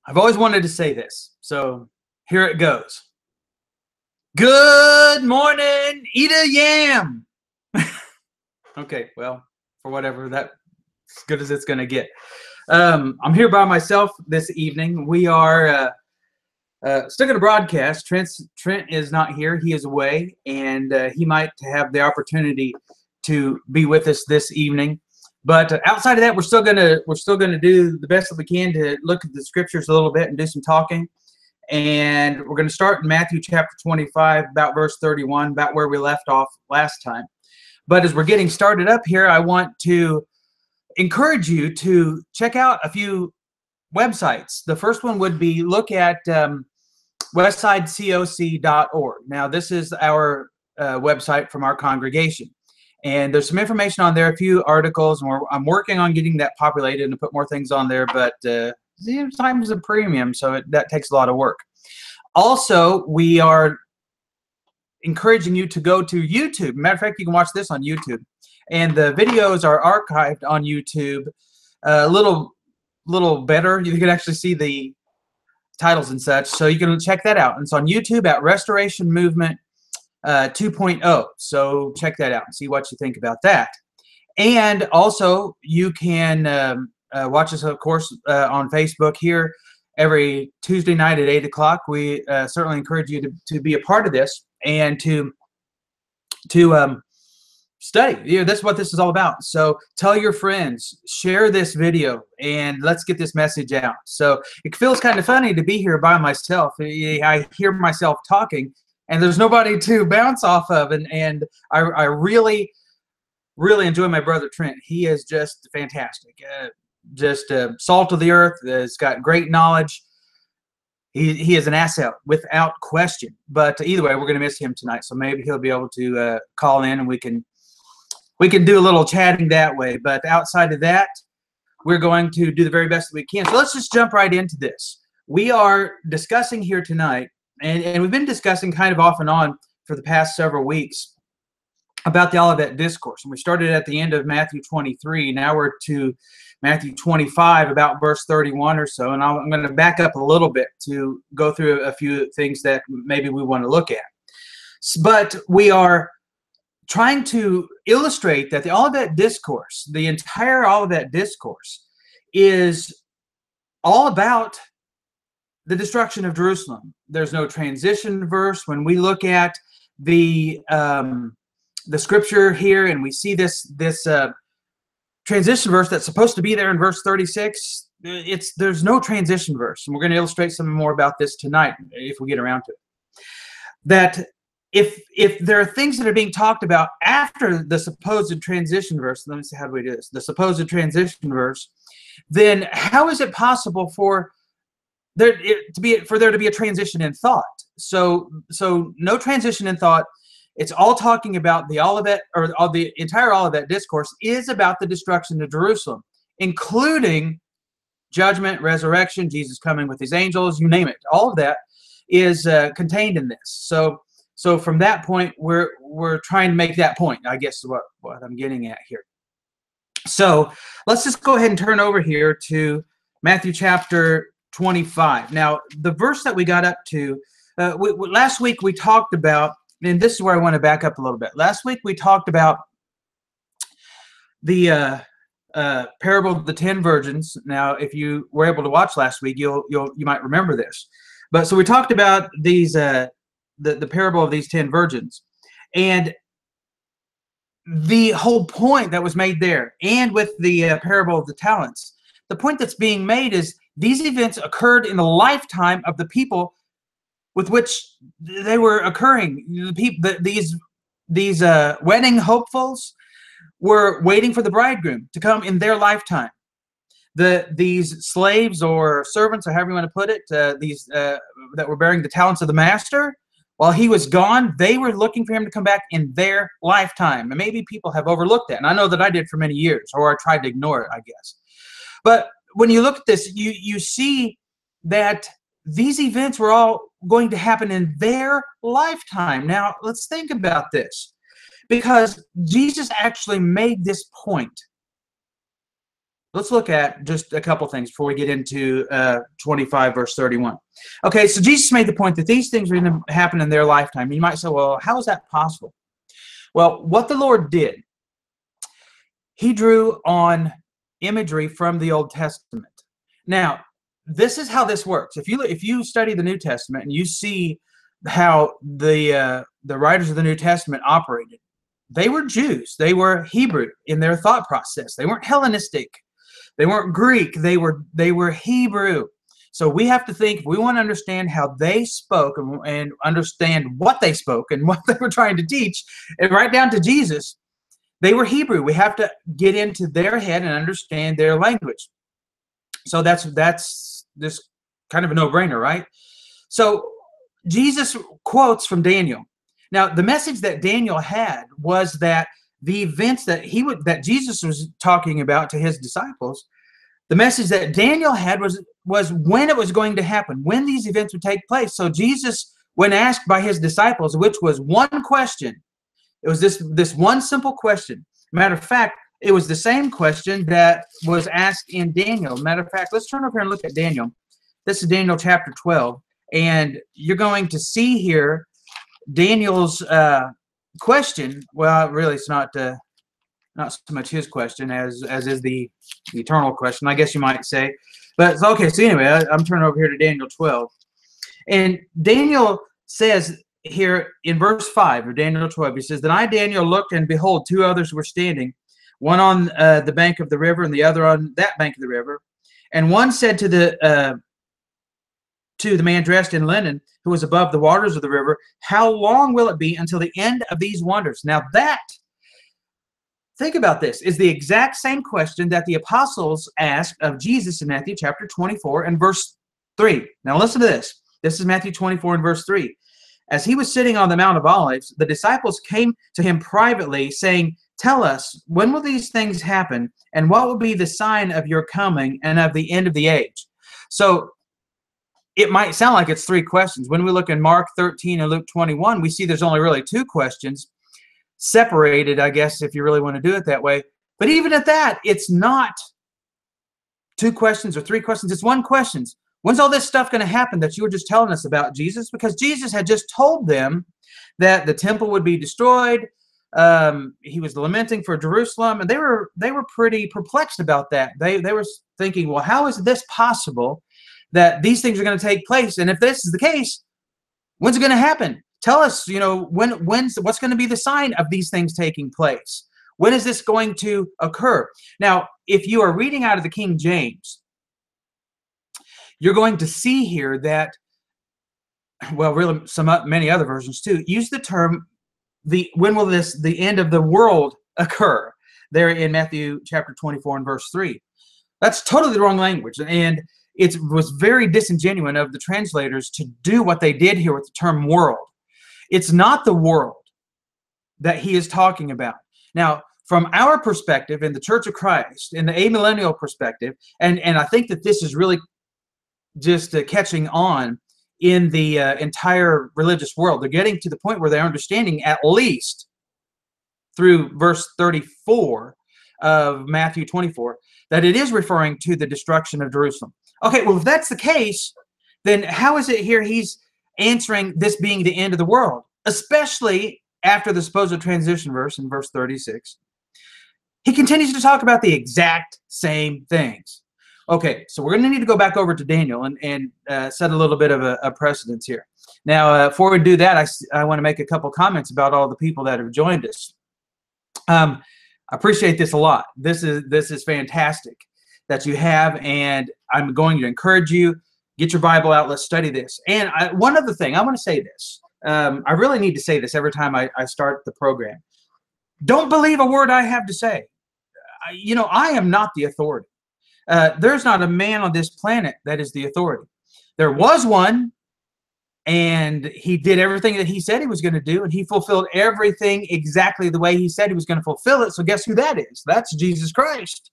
I've always wanted to say this, so here it goes. Good morning, eat a yam. Okay, well, for whatever, that's as good as it's going to get. I'm here by myself this evening. We are still going to broadcast. Trent is not here; he is away, and he might have the opportunity to be with us this evening. But outside of that, we're still gonna do the best that we can to look at the scriptures a little bit and do some talking. And we're going to start in Matthew chapter 25, about verse 31, about where we left off last time. But as we're getting started up here, I want to encourage you to check out a few websites. The first one would be look at westsidecoc.org. Now, this is our website from our congregation. And there's some information on there, a few articles, and I'm working on getting that populated and to put more things on there, but sometimes it's a premium, so that takes a lot of work. Also, we are encouraging you to go to YouTube. Matter of fact, you can watch this on YouTube. And the videos are archived on YouTube a little better. You can actually see the titles and such, so you can check that out. And it's on YouTube at Restoration Movement 2.0. So check that out and see what you think about that. And also, you can watch us, of course, on Facebook here every Tuesday night at 8 o'clock. We certainly encourage you to be a part of this and to study. That's what this is all about. So tell your friends, share this video, and let's get this message out. So it feels kind of funny to be here by myself. I hear myself talking, and there's nobody to bounce off of. And I really enjoy my brother Trent. He is just fantastic. Just salt of the earth. Has got great knowledge. He is an asset without question. But either way, we're going to miss him tonight. So maybe he'll be able to call in, and we can do a little chatting that way. But outside of that, we're going to do the very best that we can. So let's just jump right into this. We are discussing here tonight, and we've been discussing kind of off and on for the past several weeks about the Olivet Discourse. And we started at the end of Matthew 23. Now we're to Matthew 25, about verse 31 or so. And I'm going to back up a little bit to go through a few things that maybe we want to look at. But we are trying to illustrate that the Olivet Discourse, the entire Olivet Discourse, is all about the destruction of Jerusalem. There's no transition verse. When we look at the scripture here and we see this transition verse that's supposed to be there in verse 36, there's no transition verse. And we're going to illustrate some more about this tonight if we get around to it. That if there are things that are being talked about after the supposed transition verse, let me see, how do we do this? The supposed transition verse, then how is it possible for there to be a transition in thought? So no transition in thought. It's all talking about the Olivet, or the entire Olivet Discourse is about the destruction of Jerusalem, including judgment, resurrection, Jesus coming with his angels, you name it. All of that is contained in this. So from that point, we're trying to make that point, I guess is what I'm getting at here. So let's just go ahead and turn over here to Matthew chapter 25. Now, the verse that we got up to, last week we talked about, and this is where I want to back up a little bit. Last week we talked about the parable of the 10 virgins. Now, if you were able to watch last week, you might remember this. But so we talked about these the parable of these 10 virgins, and the whole point that was made there, and with the parable of the talents, the point that's being made is these events occurred in the lifetime of the people with which they were occurring. These wedding hopefuls were waiting for the bridegroom to come in their lifetime. These slaves or servants, or however you want to put it, that were bearing the talents of the master, while he was gone, they were looking for him to come back in their lifetime. And maybe people have overlooked that. And I know that I did for many years, or I tried to ignore it, I guess. But when you look at this, you see that these events were all going to happen in their lifetime. Now, let's think about this, because Jesus actually made this point let's look at just a couple things before we get into 25 verse 31. Okay, so Jesus made the point that these things are going to happen in their lifetime. You might say, well, how is that possible? Well, what the Lord did, he drew on imagery from the Old Testament. Now, this is how this works. If you study the New Testament and you see how the writers of the New Testament operated, they were Jews. They were Hebrew in their thought process. They weren't Hellenistic. They weren't Greek. They were Hebrew. So we have to think, if we want to understand how they spoke and understand what they spoke and what they were trying to teach, and right down to Jesus, they were Hebrew. We have to get into their head and understand their language. So that's this kind of a no-brainer, right? So Jesus quotes from Daniel. Now, the message that Daniel had was that the events that Jesus was talking about to his disciples, the message that Daniel had was when it was going to happen, when these events would take place. So Jesus, when asked by his disciples, which was one question, it was this one simple question. Matter of fact, it was the same question that was asked in Daniel. Matter of fact, let's turn over here and look at Daniel. This is Daniel chapter 12, and you're going to see here Daniel's question. Well, really, it's not so much his question as is the eternal question, I guess you might say. But okay, so anyway, I'm turning over here to Daniel 12, and Daniel says here in verse 5 of Daniel 12, he says, "Then I, Daniel, looked, and behold, two others were standing, one on the bank of the river, and the other on that bank of the river. And one said to the man dressed in linen, who was above the waters of the river, how long will it be until the end of these wonders?" Now that, think about this, is the exact same question that the apostles asked of Jesus in Matthew chapter 24 and verse 3. Now listen to this. This is Matthew 24 and verse 3. "As he was sitting on the Mount of Olives, the disciples came to him privately, saying, 'Tell us, when will these things happen, and what will be the sign of your coming and of the end of the age?'" So it might sound like it's three questions. When we look in Mark 13 and Luke 21, we see there's only really two questions, separated, I guess, if you really want to do it that way. But even at that, it's not two questions or three questions. It's one question. When's all this stuff going to happen that you were just telling us about, Jesus? Because Jesus had just told them that the temple would be destroyed. He was lamenting for Jerusalem, and they were pretty perplexed about that. They were thinking, well, how is this possible that these things are going to take place? And if this is the case, when's it going to happen? Tell us, what's going to be the sign of these things taking place? When is this going to occur? Now, if you are reading out of the King James, you're going to see here that, well, really many other versions too, use the term, when will the end of the world occur? There in Matthew chapter 24 and verse 3. That's totally the wrong language. And it was very disingenuous of the translators to do what they did here with the term world. It's not the world that he is talking about. Now, from our perspective in the Church of Christ, in the amillennial perspective, and I think that this is really just catching on in the entire religious world. They're getting to the point where they're understanding, at least through verse 34 of Matthew 24, that it is referring to the destruction of Jerusalem. Okay, well, if that's the case, then how is it here he's answering this being the end of the world, especially after the supposed transition verse in verse 36? He continues to talk about the exact same things. Okay, so we're going to need to go back over to Daniel and set a little bit of a precedence here. Now, before we do that, I want to make a couple comments about all the people that have joined us. I appreciate this a lot. This is fantastic that you have, and I'm going to encourage you, get your Bible out, let's study this. And one other thing, I want to say this. I really need to say this every time I start the program. Don't believe a word I have to say. I am not the authority. There's not a man on this planet that is the authority. There was one, and he did everything that he said he was going to do, and he fulfilled everything exactly the way he said he was going to fulfill it. So guess who that is? That's Jesus Christ.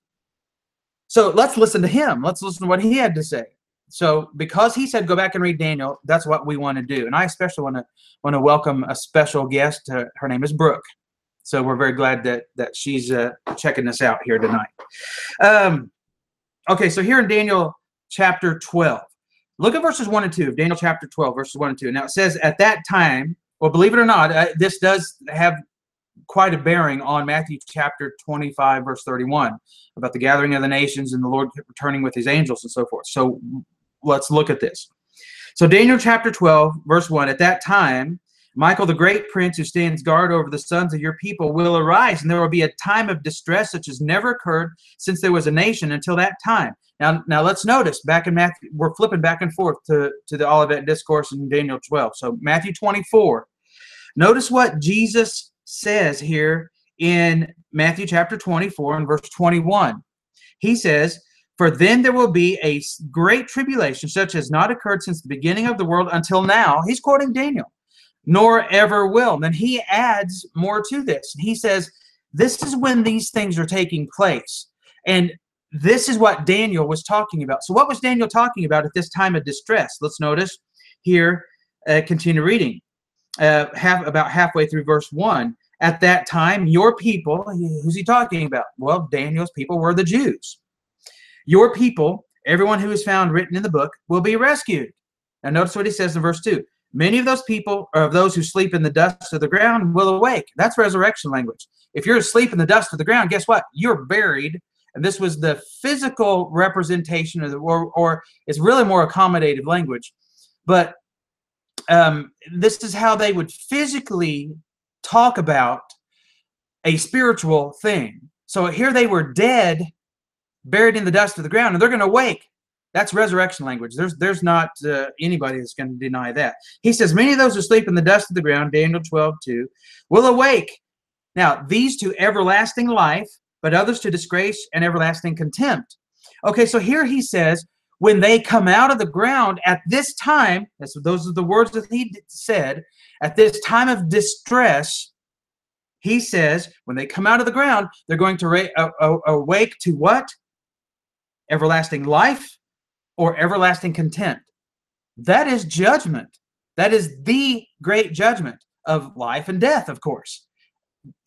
So let's listen to him. Let's listen to what he had to say. So because he said go back and read Daniel, that's what we want to do. And I especially want to welcome a special guest. Her name is Brooke. So we're very glad that she's checking us out here tonight. Okay, so here in Daniel chapter 12, look at verses 1 and 2 of Daniel chapter 12, verses 1 and 2. Now it says, at that time, well, believe it or not, this does have quite a bearing on Matthew chapter 25, verse 31, about the gathering of the nations and the Lord returning with his angels and so forth. So let's look at this. So Daniel chapter 12, verse 1, at that time, Michael, the great prince who stands guard over the sons of your people, will arise, and there will be a time of distress such as never occurred since there was a nation until that time. Now let's notice, back in Matthew, we're flipping back and forth to the Olivet Discourse in Daniel 12. So Matthew 24, notice what Jesus says here in Matthew chapter 24 and verse 21. He says, for then there will be a great tribulation such as not occurred since the beginning of the world until now. He's quoting Daniel. Nor ever will. And then he adds more to this. He says, this is when these things are taking place. And this is what Daniel was talking about. So what was Daniel talking about at this time of distress? Let's notice here, continue reading. About halfway through verse 1. At that time, your people, who's he talking about? Well, Daniel's people were the Jews. Your people, everyone who is found written in the book, will be rescued. Now notice what he says in verse 2. Many of those people, or of those who sleep in the dust of the ground, will awake. That's resurrection language. If you're asleep in the dust of the ground, guess what? You're buried. And this was the physical representation of or it's really more accommodative language. But this is how they would physically talk about a spiritual thing. So here they were dead, buried in the dust of the ground, and they're going to wake. That's resurrection language. There's not anybody that's going to deny that. He says, many of those who sleep in the dust of the ground, Daniel 12:2, will awake. Now, these to everlasting life, but others to disgrace and everlasting contempt. Okay, so here he says, when they come out of the ground at this time, those are the words that he said, at this time of distress, he says, when they come out of the ground, they're going to awake to what? Everlasting life or everlasting contempt. That is judgment. That is the great judgment of life and death, of course.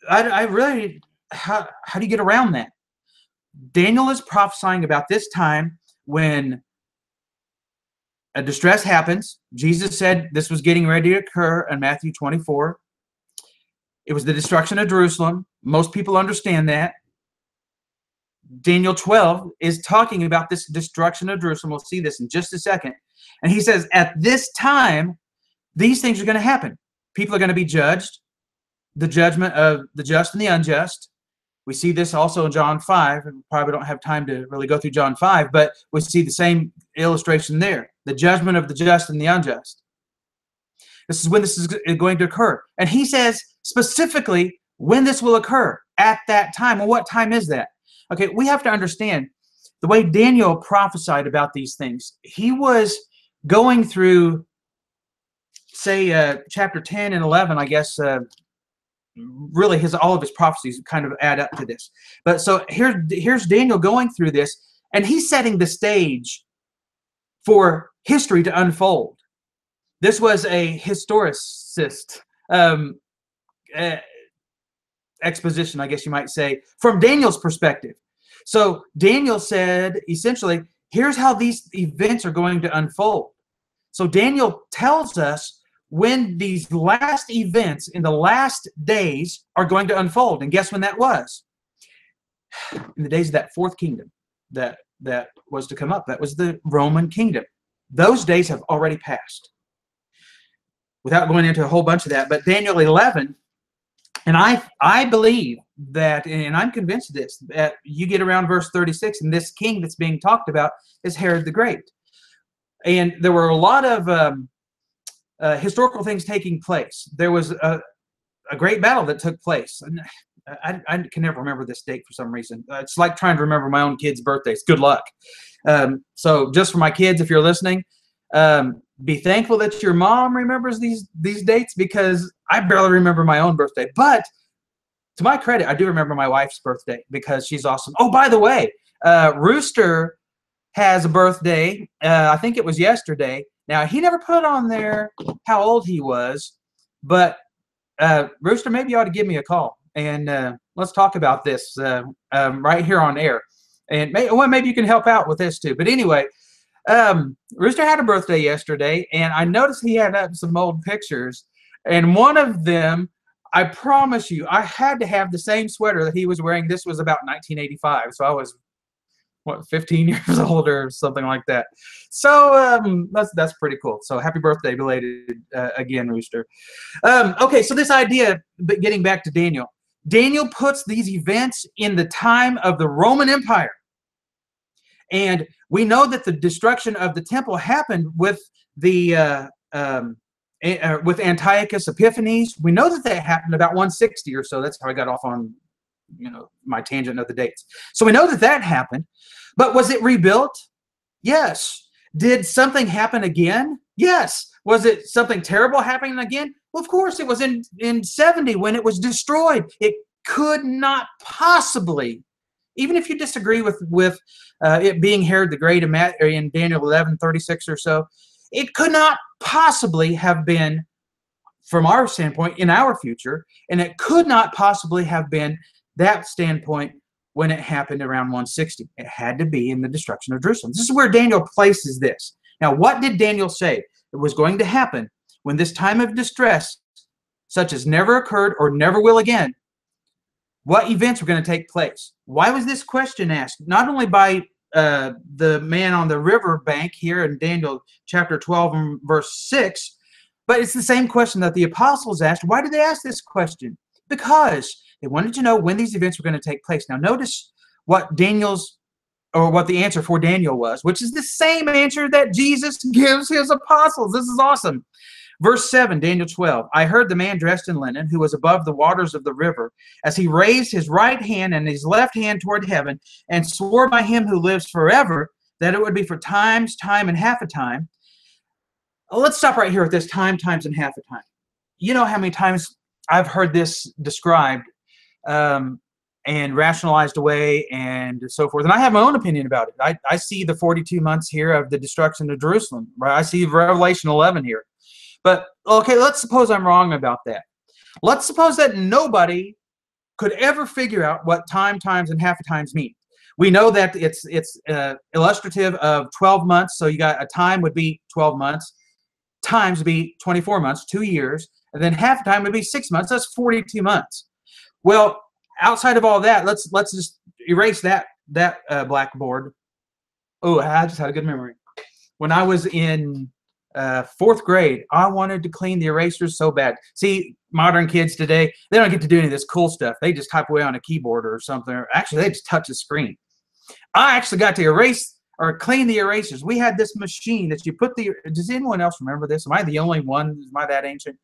I really, how do you get around that? Daniel is prophesying about this time when a distress happens. Jesus said this was getting ready to occur in Matthew 24. It was the destruction of Jerusalem. Most people understand that. Daniel 12 is talking about this destruction of Jerusalem. We'll see this in just a second. And he says, at this time, these things are going to happen. People are going to be judged. The judgment of the just and the unjust. We see this also in John 5. And we probably don't have time to really go through John 5, but we see the same illustration there. The judgment of the just and the unjust. This is when this is going to occur. And he says specifically when this will occur at that time. Well, what time is that? Okay, we have to understand the way Daniel prophesied about these things. He was going through, say, chapter 10 and 11, I guess, really all of his prophecies kind of add up to this. But so here's Daniel going through this, and he's setting the stage for history to unfold. This was a historicist exposition, I guess you might say, from Daniel's perspective. So Daniel said, essentially, here's how these events are going to unfold. So Daniel tells us when these last events in the last days are going to unfold. And guess when that was? In the days of that fourth kingdom that was to come up. That was the Roman kingdom. Those days have already passed. Without going into a whole bunch of that, but Daniel 11, and I believe that, and I'm convinced of this, that you get around verse 36, and this king that's being talked about is Herod the Great. And there were a lot of historical things taking place. There was a great battle that took place. And I can never remember this date for some reason. It's like trying to remember my own kids' birthdays. Good luck. So just for my kids, if you're listening, be thankful that your mom remembers these dates, because I barely remember my own birthday. But to my credit, I do remember my wife's birthday because she's awesome. Oh, by the way, Rooster has a birthday. I think it was yesterday. Now, he never put on there how old he was, but Rooster, maybe you ought to give me a call, and let's talk about this right here on air. And maybe you can help out with this too. But anyway, Rooster had a birthday yesterday, and I noticed he had up some old pictures. And one of them, I promise you, I had to have the same sweater that he was wearing. This was about 1985, so I was, what, 15 years old or something like that. So that's pretty cool. So happy birthday, belated again, Rooster. Okay, so this idea, but getting back to Daniel. Daniel puts these events in the time of the Roman Empire. And we know that the destruction of the temple happened with the with Antiochus Epiphanes. We know that happened about 160 or so. That's how I got off on, my tangent of the dates. So we know that happened. But was it rebuilt? Yes. Did something happen again? Yes. Was it something terrible happening again? Well, of course, it was in 70 when it was destroyed. It could not possibly, even if you disagree with it being Herod the Great in Daniel 11:36 or so, it could not possibly have been, from our standpoint, in our future, and it could not possibly have been that standpoint when it happened around 160. It had to be in the destruction of Jerusalem. This is where Daniel places this. Now, what did Daniel say it was going to happen when this time of distress, such as never occurred or never will again? What events were going to take place? Why was this question asked? Not only by the man on the river bank here in Daniel chapter 12 and verse 6, but it's the same question that the apostles asked. Why did they ask this question? Because they wanted to know when these events were going to take place. Now notice what what the answer for Daniel was, which is the same answer that Jesus gives his apostles. This is awesome. Verse 7, Daniel 12, I heard the man dressed in linen who was above the waters of the river as he raised his right hand and his left hand toward heaven and swore by him who lives forever that it would be for times, time, and half a time. Let's stop right here at this time, times, and half a time. You know how many times I've heard this described and rationalized away and so forth. And I have my own opinion about it. I see the 42 months here of the destruction of Jerusalem. Right? I see Revelation 11 here. But, okay, let's suppose I'm wrong about that. Let's suppose that nobody could ever figure out what time, times, and half a times mean. We know that it's illustrative of 12 months, so you got a time would be 12 months, times would be 24 months, 2 years, and then half a time would be 6 months. That's 42 months. Well, outside of all that, let's just erase that blackboard. Oh, I just had a good memory. When I was in 4th grade, I wanted to clean the erasers so bad. See, modern kids today, they don't get to do any of this cool stuff. They just type away on a keyboard or something. Or actually, they just touch the screen. I actually got to erase or clean the erasers. We had this machine that you put does anyone else remember this? Am I the only one? Am I that ancient?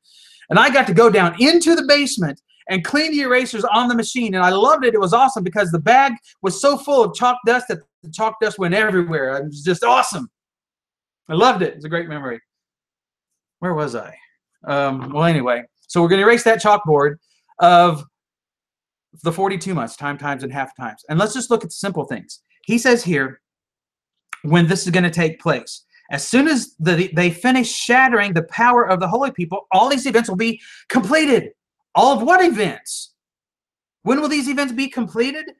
And I got to go down into the basement and clean the erasers on the machine. And I loved it. It was awesome because the bag was so full of chalk dust that the chalk dust went everywhere. It was just awesome. I loved it. It's a great memory. Where was I? Well, anyway, so we're going to erase that chalkboard of the 42 months, time, times, and half times. And let's just look at the simple things. He says here when this is going to take place. As soon as they finish shattering the power of the holy people, all these events will be completed. All of what events? When will these events be completed?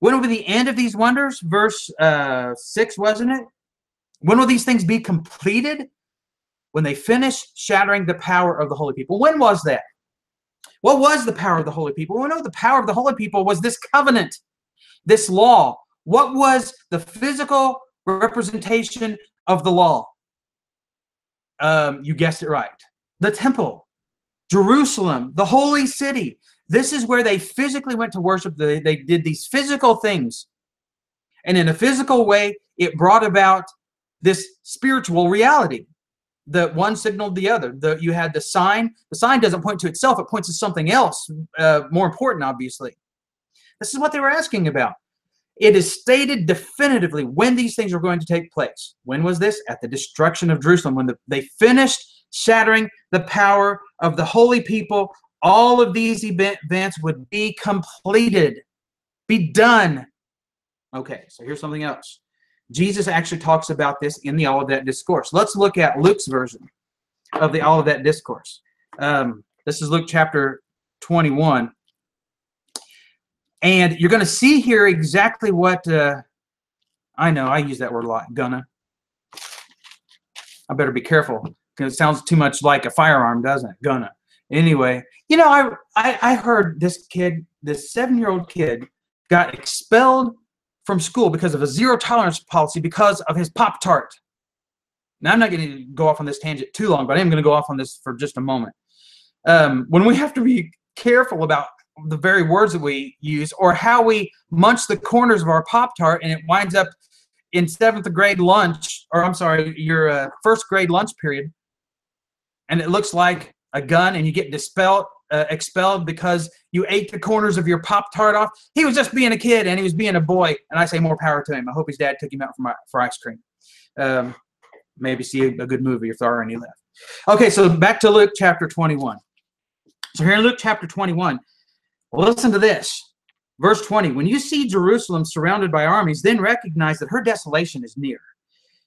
When will be the end of these wonders? Verse 6, wasn't it? When will these things be completed? When they finish shattering the power of the holy people. When was that? What was the power of the holy people? We know the power of the holy people was this covenant, this law. What was the physical representation of the law? You guessed it right. The temple, Jerusalem, the holy city. This is where they physically went to worship. They did these physical things. And in a physical way, it brought about this spiritual reality. The one signaled the other. You had the sign. The sign doesn't point to itself. It points to something else, more important, obviously. This is what they were asking about. It is stated definitively when these things are going to take place. When was this? At the destruction of Jerusalem. When they finished shattering the power of the holy people, all of these events would be completed, be done. Okay, so here's something else. Jesus actually talks about this in the Olivet Discourse. Let's look at Luke's version of the Olivet Discourse. This is Luke chapter 21. And you're going to see here exactly what I know, I use that word a lot, gonna. I better be careful because it sounds too much like a firearm, doesn't it? Gonna. Anyway, you know, I heard this kid, this 7-year-old kid, got expelled from school because of a zero tolerance policy because of his Pop-Tart. Now, I'm not going to go off on this tangent too long, but I am going to go off on this for just a moment. When we have to be careful about the very words that we use or how we munch the corners of our Pop-Tart and it winds up in 7th grade lunch, or I'm sorry, your 1st grade lunch period, and it looks like a gun and you get expelled because you ate the corners of your Pop-Tart off. He was just being a kid and he was being a boy, and I say more power to him. I hope his dad took him out for ice cream. Maybe see a good movie if there are any left. Okay, so back to Luke chapter 21. So here in Luke chapter 21, listen to this. Verse 20, when you see Jerusalem surrounded by armies, then recognize that her desolation is near.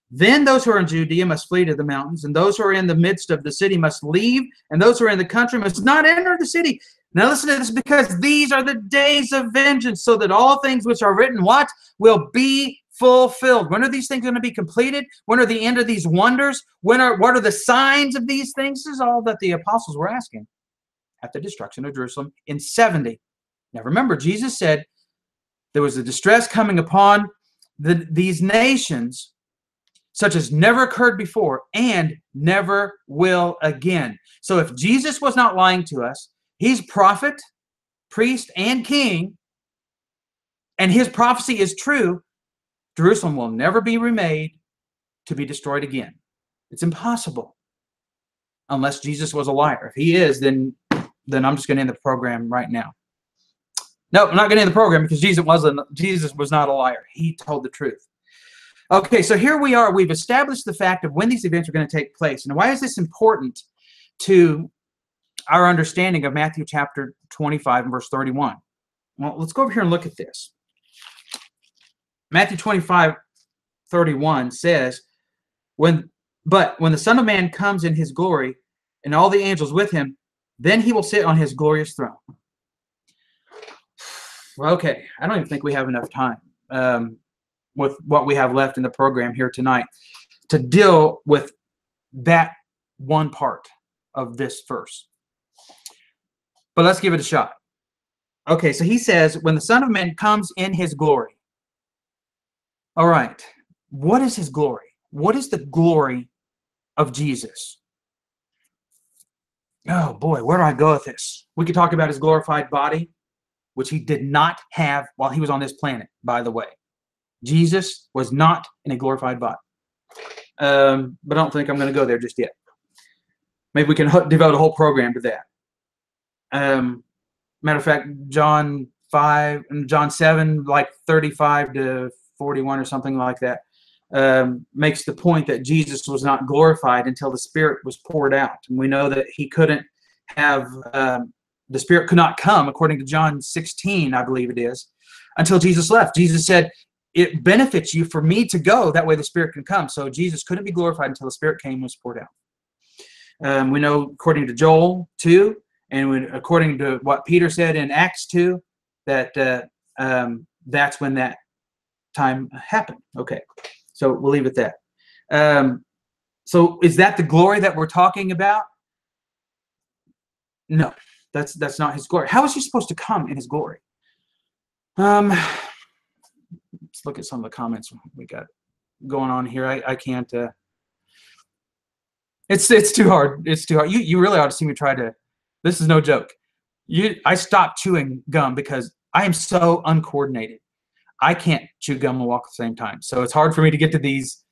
Then those who are in Judea must flee to the mountains, and those who are in the midst of the city must leave, and those who are in the country must not enter the city. Now listen to this, because these are the days of vengeance, so that all things which are written, what? Will be fulfilled. When are these things going to be completed? When are the end of these wonders? What are the signs of these things? This is all that the apostles were asking at the destruction of Jerusalem in 70. Now remember, Jesus said there was a distress coming upon these nations such as never occurred before and never will again. So if Jesus was not lying to us, he's prophet, priest, and king, and his prophecy is true, Jerusalem will never be remade to be destroyed again. It's impossible unless Jesus was a liar. If he is, then I'm just going to end the program right now. No, I'm not going to end the program because Jesus was not a liar. He told the truth. Okay, so here we are. We've established the fact of when these events are going to take place. And why is this important to our understanding of Matthew chapter 25 and verse 31? Well, let's go over here and look at this. Matthew 25:31 says, But when the Son of Man comes in his glory and all the angels with him, then he will sit on his glorious throne. Okay, I don't even think we have enough time with what we have left in the program here tonight to deal with that one part of this verse. But let's give it a shot. Okay, so he says, when the Son of Man comes in his glory. All right, what is his glory? What is the glory of Jesus? Oh boy, where do I go with this? We could talk about his glorified body, which he did not have while he was on this planet, by the way. Jesus was not in a glorified body. But I don't think I'm going to go there just yet. Maybe we can devote a whole program to that. Matter of fact, John 7, like 35 to 41 or something like that, makes the point that Jesus was not glorified until the Spirit was poured out. And we know that he couldn't have, the Spirit could not come, according to John 16, I believe it is, until Jesus left. Jesus said, it benefits you for me to go, that way the Spirit can come. So Jesus couldn't be glorified until the Spirit came and was poured out. We know, according to Joel 2, and according to what Peter said in Acts 2, that that's when that time happened. Okay, so we'll leave it at that. So is that the glory that we're talking about? No, that's not his glory. How is he supposed to come in his glory? Let's look at some of the comments we got going on here. I can't. It's too hard. It's too hard. You really ought to see me try to. This is no joke. I stopped chewing gum because I am so uncoordinated. I can't chew gum and walk at the same time. So it's hard for me to get to these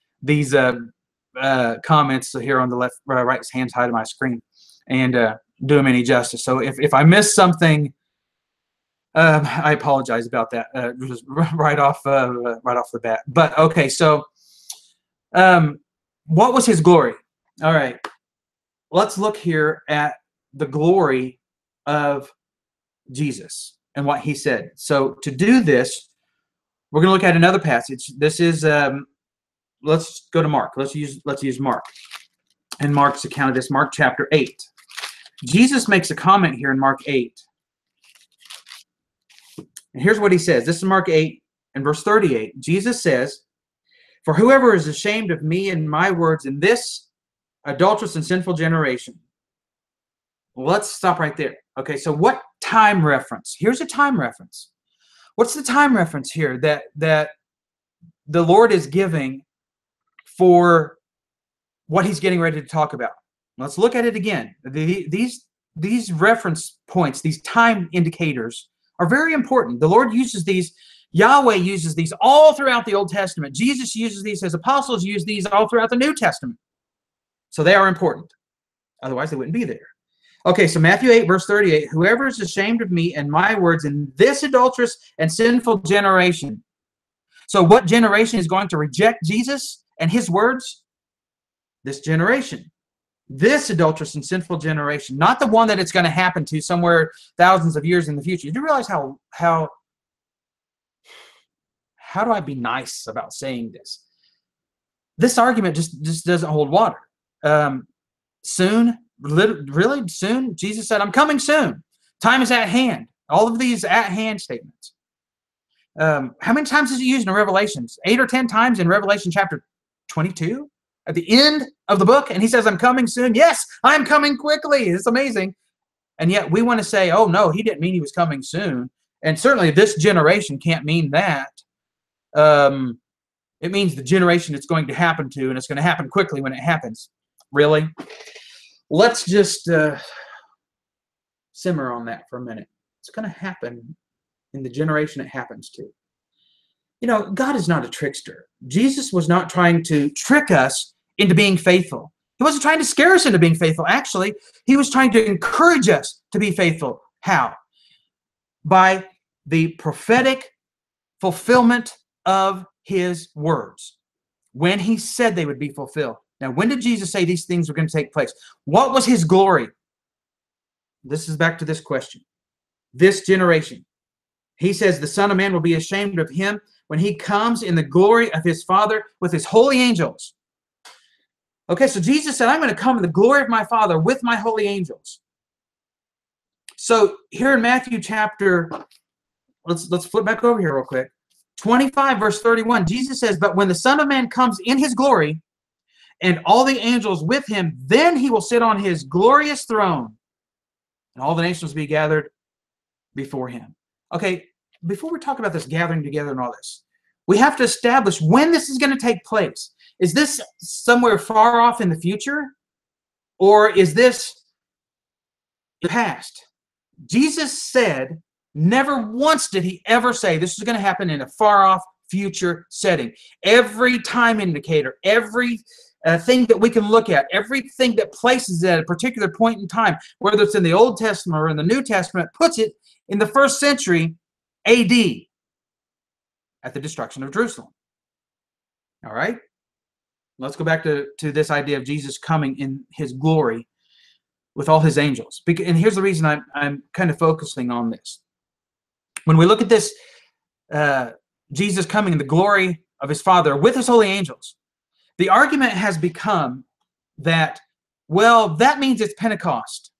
comments here on the left, right hand side of my screen and do them any justice. So if I miss something, I apologize about that. Just right off the bat. But okay, so what was his glory? All right, let's look here at the glory of Jesus and what he said. So to do this, we're going to look at another passage. This is let's go to Mark. Let's use Mark and Mark's account of this. Mark chapter 8. Jesus makes a comment here in Mark 8. And here's what he says. This is Mark 8 and verse 38. Jesus says, For whoever is ashamed of me and my words in this adulterous and sinful generation. Let's stop right there. Okay, so what time reference? Here's a time reference. What's the time reference here that the Lord is giving for what he's getting ready to talk about? Let's look at it again. These reference points, these time indicators are very important. The Lord uses these, Yahweh uses these all throughout the Old Testament. Jesus uses these, his apostles use these all throughout the New Testament. So they are important. Otherwise, they wouldn't be there. Okay, so Matthew 8, verse 38, whoever is ashamed of me and my words in this adulterous and sinful generation. So what generation is going to reject Jesus and his words? This generation. This adulterous and sinful generation. Not the one that it's going to happen to somewhere thousands of years in the future. You do realize how do I be nice about saying this? This argument just doesn't hold water. Soon, really soon, Jesus said, I'm coming soon. Time is at hand. All of these at hand statements. How many times is it used in Revelations? 8 or 10 times in Revelation chapter 22? At the end of the book, and he says, I'm coming soon. Yes, I'm coming quickly. It's amazing. And yet we want to say, oh, no, he didn't mean he was coming soon. And certainly this generation can't mean that. It means the generation it's going to happen to, and it's going to happen quickly when it happens. Really? Let's just simmer on that for a minute. It's going to happen in the generation it happens to. You know, God is not a trickster. Jesus was not trying to trick us into being faithful. He wasn't trying to scare us into being faithful. Actually, he was trying to encourage us to be faithful. How? By the prophetic fulfillment of his words. When he said they would be fulfilled. Now, when did Jesus say these things were going to take place? What was his glory? This is back to this question. This generation. He says the Son of Man will be ashamed of him when he comes in the glory of his Father with his holy angels. Okay, so Jesus said, I'm going to come in the glory of my Father with my holy angels. So here in Matthew chapter, let's flip back over here real quick. 25 verse 31, Jesus says, but when the Son of Man comes in his glory and all the angels with him, then he will sit on his glorious throne and all the nations will be gathered before him. Okay, before we talk about this gathering together and all this, we have to establish when this is going to take place. Is this somewhere far off in the future? Or is this the past? Jesus said, never once did he ever say this is going to happen in a far off future setting. Every time indicator, every thing that we can look at, everything that places it at a particular point in time, whether it's in the Old Testament or in the New Testament, puts it in the 1st century AD at the destruction of Jerusalem. All right? Let's go back to this idea of Jesus coming in his glory with all his angels. And here's the reason I'm kind of focusing on this. When we look at this, Jesus coming in the glory of his Father with his holy angels, the argument has become that, well, that means it's Pentecost.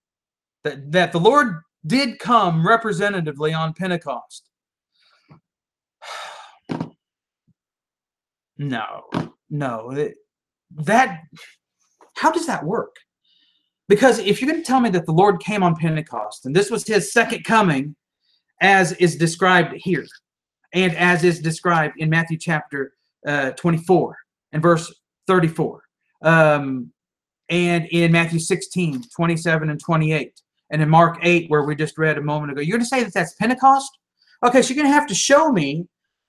That the Lord did come representatively on Pentecost. No. How does that work? Because if you're going to tell me that the Lord came on Pentecost, and this was his second coming, as is described here, and as is described in Matthew chapter 24 and verse 34, and in Matthew 16, 27 and 28, and in Mark 8, where we just read a moment ago, you're going to say that that's Pentecost? Okay, so you're going to have to show me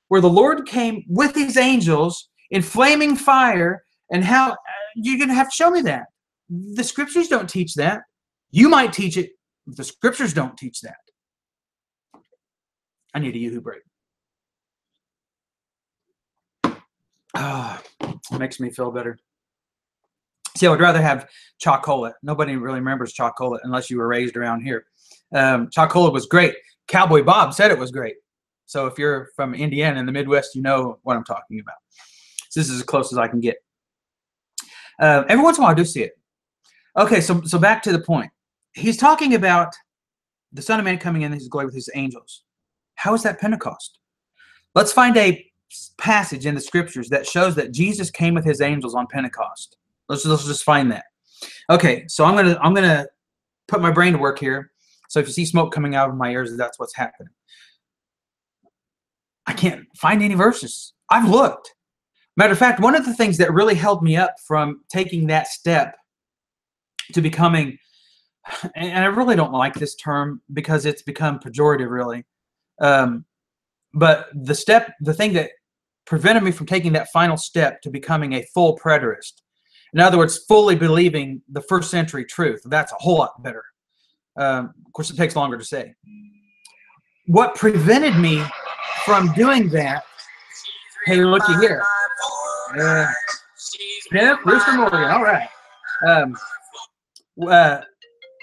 where the Lord came with his angels in flaming fire, and how you're going to have to show me that. The scriptures don't teach that. You might teach it, but the scriptures don't teach that. I need a yoo-hoo break. It makes me feel better. See, I would rather have chocolate. Nobody really remembers chocolate unless you were raised around here. Chocolate was great. Cowboy Bob said it was great. So if you're from Indiana in the Midwest, you know what I'm talking about. So this is as close as I can get. Every once in a while I do see it. Okay, so back to the point. He's talking about the Son of Man coming in his glory with his angels. How is that Pentecost? Let's find a passage in the scriptures that shows that Jesus came with his angels on Pentecost? Let's just find that. Okay, so I'm gonna put my brain to work here. So if you see smoke coming out of my ears, that's what's happening. I can't find any verses. I've looked. Matter of fact, one of the things that really held me up from taking that step to becoming, and I really don't like this term because it's become pejorative, really. But the thing that prevented me from taking that final step to becoming a full preterist, in other words, fully believing the first century truth, that's a whole lot better. Of course, it takes longer to say. What prevented me from doing that? Hey, looky here. Smith, Rooster Morgan. All right.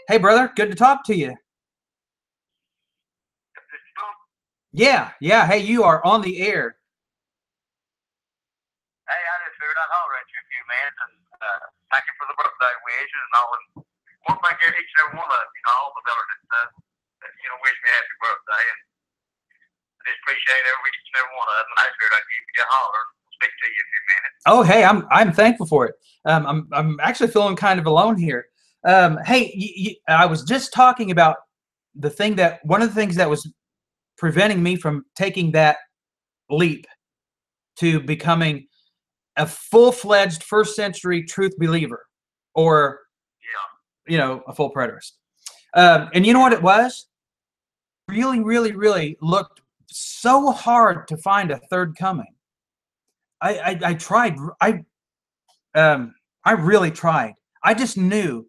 Hey, brother. Good to talk to you. Yeah. Hey, you are on the air. Hey, I just figured I'd holler at you a few minutes and thank you for the birthday wishes and all. And want to thank each and every one of you, all the fellas that wish me happy birthday. And I just appreciate each and every one of them. And I just figured I'd give you a holler and speak to you a few minutes. Oh, hey, I'm thankful for it. I'm actually feeling kind of alone here. Hey, I was just talking about one of the things that was preventing me from taking that leap to becoming a full-fledged first century truth believer, or a full preterist. And you know what it was? Really looked so hard to find a third coming. I tried. I really tried. I just knew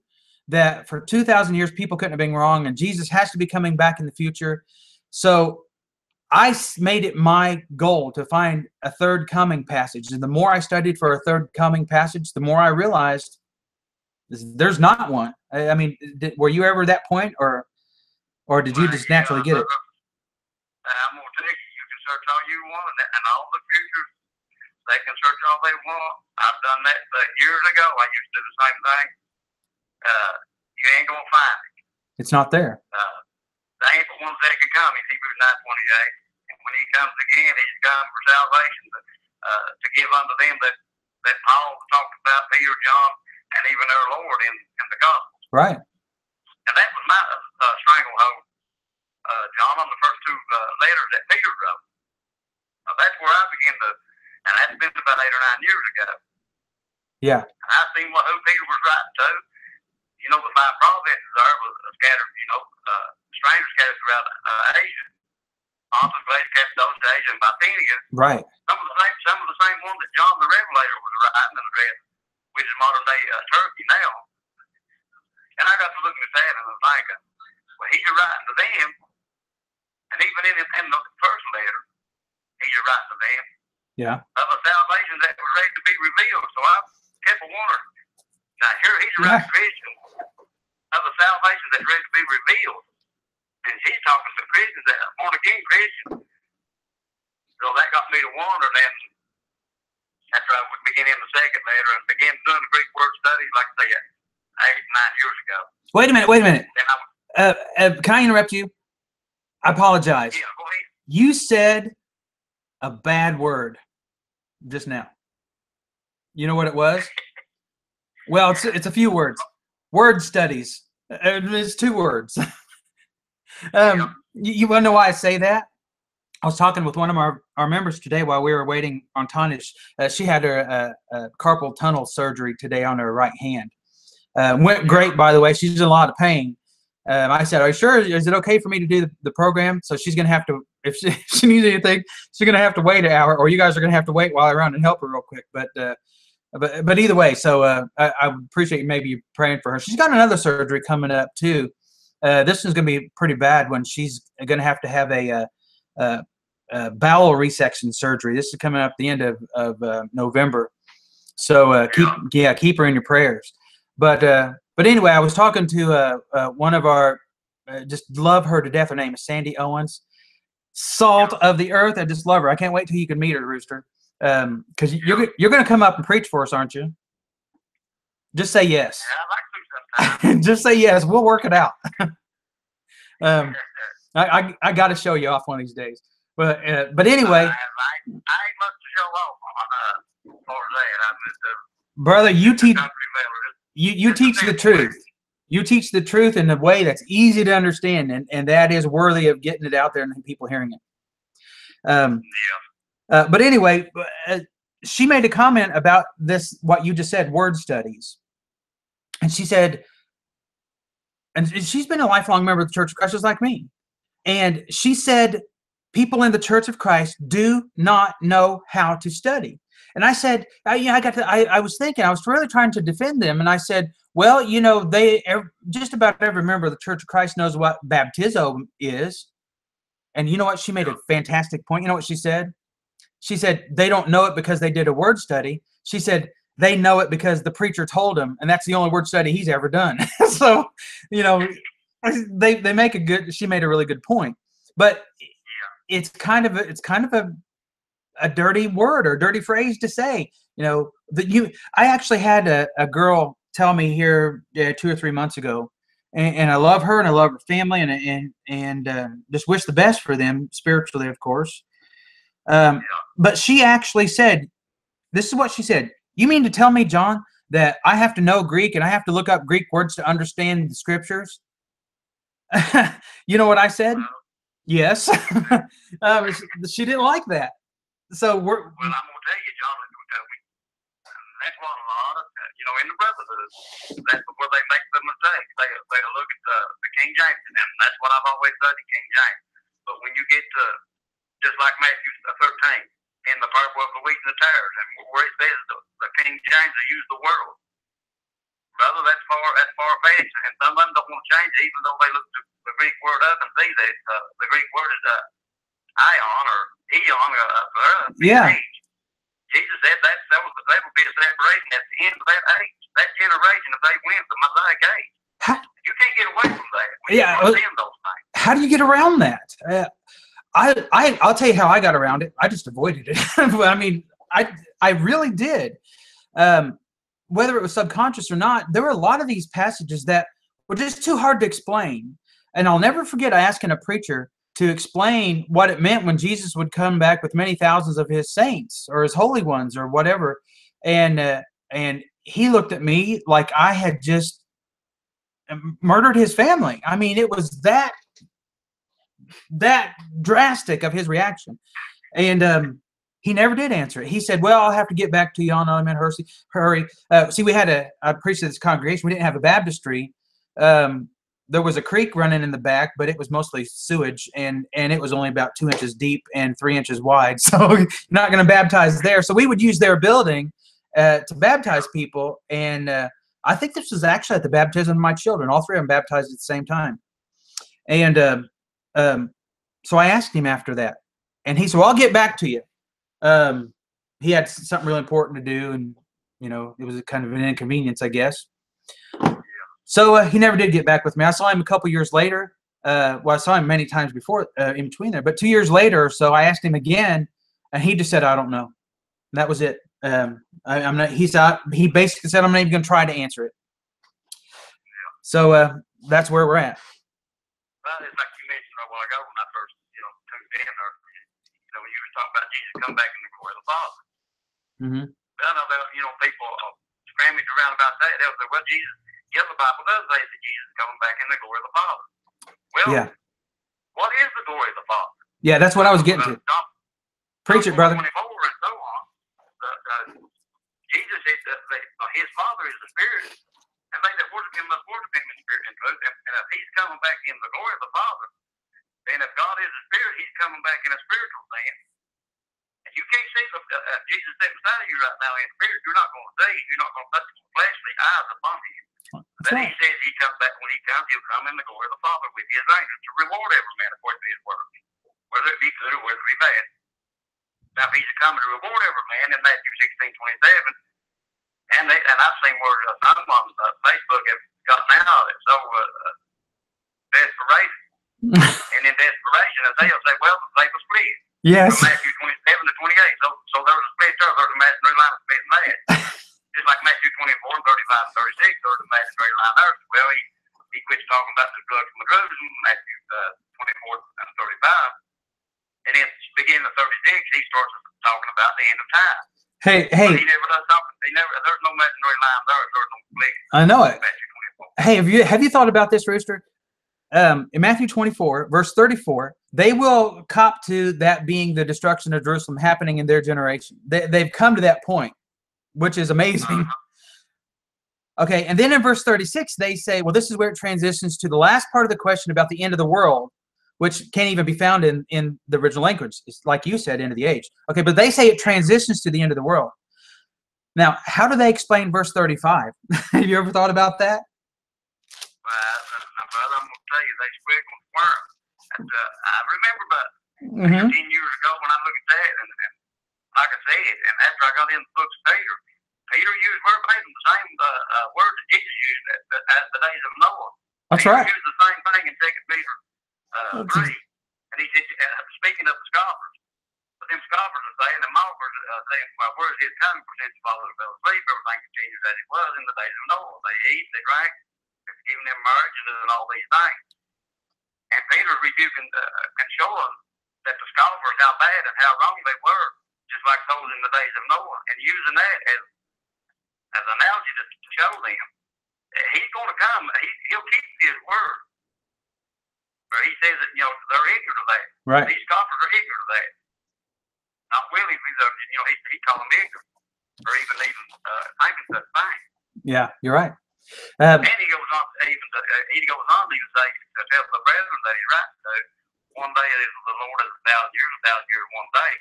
that for 2,000 years people couldn't have been wrong, and Jesus has to be coming back in the future. So I made it my goal to find a third coming passage. And the more I studied for a third coming passage, the more I realized there's not one. I mean, were you ever at that point, or did you just naturally get it? I'm going to tell you, you can search all you want, and all the futures, they can search all they want. I've done that years ago. I used to do the same thing. You ain't going to find it. It's not there. The ain't the ones that can come in Hebrews 9:28. And when he comes again, he's come for salvation to give unto them that Paul talked about, Peter, John, and even our Lord in the gospel. Right. And that was my stranglehold, John, on the first two letters that Peter wrote. That's where I began to, and that's been about 8 or 9 years ago. Yeah. And I seen who Peter was writing to. The 5 provinces there was scattered, strangers scattered throughout Asia. Pontus, Galatia, Cappadocia, Asia, and Bithynia. Right. Some of the same ones that John the Revelator was writing and read, which is modern day Turkey now. And I got to looking at that and I'm thinking, well, he's writing to them, and even in the first letter, he's writing to them. Yeah. Of a salvation that was ready to be revealed. So I kept wondering. Now here he's writing Christians of a salvation that's ready to be revealed. And he's talking to Christians that are born again Christians. So that got me to wonder. Then after I would begin in the second letter and begin doing the Greek word studies, like I said, 8, 9 years ago. Wait a minute. Can I interrupt you? I apologize. Yeah, go ahead. You said a bad word just now. You know what it was? Well, it's a few words. Word studies. It's 2 words. You want to know why I say that? I was talking with one of our members today while we were waiting on Tanya. She had her carpal tunnel surgery today on her right hand. Went great, by the way. She's in a lot of pain. I said, "Are you sure? Is it okay for me to do the program?" So she's going to have to, if she needs anything, she's going to have to wait an hour, or you guys are going to have to wait while I run and help her real quick. But either way, so I appreciate maybe you praying for her. She's got another surgery coming up too. This one's going to be pretty bad when she's going to have a bowel resection surgery. This is coming up the end of November. So keep her in your prayers. But anyway, I was talking to one of our, just love her to death. Her name is Sandy Owens, salt of the earth. I just love her. I can't wait till you can meet her, Rooster. Because you're going to come up and preach for us, aren't you? Just say yes. Yeah, I'd like to sometimes. Just say yes. We'll work it out. I got to show you off one of these days. Well, but anyway, I ain't much to show off on for that. I'm just brother, you teach country fella. you teach the truth. You teach the truth in a way that's easy to understand, and that is worthy of getting it out there and people hearing it. But anyway, she made a comment about this, what you just said, word studies. And she said, and she's been a lifelong member of the Church of Christ, just like me. And she said, people in the Church of Christ do not know how to study. And I said, I was thinking, I was really trying to defend them. And I said, well, you know, just about every member of the Church of Christ knows what baptizo is. And you know what? She made a fantastic point. You know what she said? She said, they don't know it because they did a word study. She said, they know it because the preacher told them, and that's the only word study he's ever done. So, you know, they make a good, she made a really good point. But it's kind of a dirty word or dirty phrase to say, you know, that I actually had a girl tell me here 2 or 3 months ago, and I love her and I love her family, and just wish the best for them spiritually, of course. But she actually said, this is what she said: you mean to tell me, John, that I have to know Greek and I have to look up Greek words to understand the scriptures? You know what I said? Yes. She didn't like that. So well, I'm gonna tell you, John, that's what a lot of, you know, in the brotherhood, that's where they make the mistake. They look at the King James, and that's what I've always studied, King James. But when you get to, just like Matthew 13, in the parable of the wheat and the tares, and where it says the King James will use the world, brother, that's far-fetched, and some of them don't want to change it, even though they look the Greek word up and see that the Greek word is ion or eon yeah. age. Jesus said that would be a separation at the end of that age, that generation, if they win the Mosaic age. You can't get away from that. Yeah. Those things. How do you get around that? I'll tell you how I got around it. I just avoided it. I mean, I really did. Whether it was subconscious or not, there were a lot of these passages that were just too hard to explain. And I'll never forget asking a preacher to explain what it meant when Jesus would come back with many thousands of his saints or his holy ones or whatever. And he looked at me like I had just murdered his family. I mean, it was that drastic of his reaction. And he never did answer it. He said, well, I'll have to get back to you on them in hurry. See, we had a priest of this congregation. We didn't have a baptistry. There was a creek running in the back, but it was mostly sewage, and it was only about 2 inches deep and 3 inches wide. So you're not going to baptize there. So we would use their building to baptize people. And I think this was actually at the baptism of my children. All three of them baptized at the same time. And so I asked him after that, and he said, well, I'll get back to you. He had something really important to do, and, you know, it was kind of an inconvenience, I guess. So he never did get back with me. I saw him a couple years later. Well, I saw him many times before in between there, but 2 years later or so, I asked him again, and he just said, I don't know. And that was it. I'm not. He basically said, I'm not even going to try to answer it. So that's where we're at. Well, it's like you mentioned a while ago when I first, tuned in, or, when you were talking about Jesus coming back in the glory of the Father. Mm-hmm. But I know that, people scrambled around about that. They'll say, well, Jesus, the Bible does say that Jesus is coming back in the glory of the Father. Well, yeah. What is the glory of the Father? Yeah, that's what I was getting to. Preach it, brother. 24 and so on. Jesus said that his Father is the Spirit, and they that worship him must worship him in spirit and truth. And if he's coming back in the glory of the Father, then if God is a Spirit, he's coming back in a spiritual sense. And you can't see Jesus sitting beside you right now in spirit. You're not going to see. You're not going to touch the fleshly eyes upon him. But he says he comes back. When he comes, he'll come in the glory of the Father with his angels to reward every man according to his work, whether it be good or whether it be bad. Now, if he's coming to reward every man in Matthew 16:27, and I've seen where some on Facebook have gotten out of it, so desperation. And in desperation, they'll say, well, they were split. Yes. From Matthew 27 to 28. So there was a split there. There's a imaginary line of split in that. Just like Matthew 24 and 35 and 36, there's an imaginary line there. Well, he quits talking about the drugs from Jerusalem, Matthew 24 and 35. And then beginning of 36, he starts talking about the end of time. Hey. But he never does talk. There's no imaginary line there. There's no flick. I know it. Matthew 24. Hey, have you thought about this, Rooster? In Matthew 24, verse 34, they will cop to that being the destruction of Jerusalem happening in their generation. They've come to that point, which is amazing. Okay, and then in verse 36, they say, well, this is where it transitions to the last part of the question about the end of the world, which can't even be found in the original language. It's like you said, end of the age. Okay, but they say it transitions to the end of the world. Now, how do they explain verse 35? Have you ever thought about that? Brother, I'm going to tell you, they squig on the worm. And, I remember about 10 years ago when I looked at that, and like I said, and after I got in the books of Peter used verbatim the same words that Jesus used as the days of Noah. That's right. He used the same thing in 2 Peter 3. And he said, speaking of the scoffers, but them scoffers are saying, and mockers saying, well, where is his coming? For since the fathers fell asleep, everything continues as it was in the days of Noah. They eat, they drank, they're giving them marriages and all these things. And Peter's rebuking and showing that the scoffers, how bad and how wrong they were, just like those in the days of Noah, and using that as an analogy to show them he's going to come. He'll keep his word. Or he says that, they're ignorant of that. Right. These scoffers are ignorant of that. Not willingly, he called them ignorant, or even thinking such thing. Yeah, you're right. And he goes on to even say, to tell the brethren that he's right. So one day is the Lord is 1,000 years, 1,000 years one day.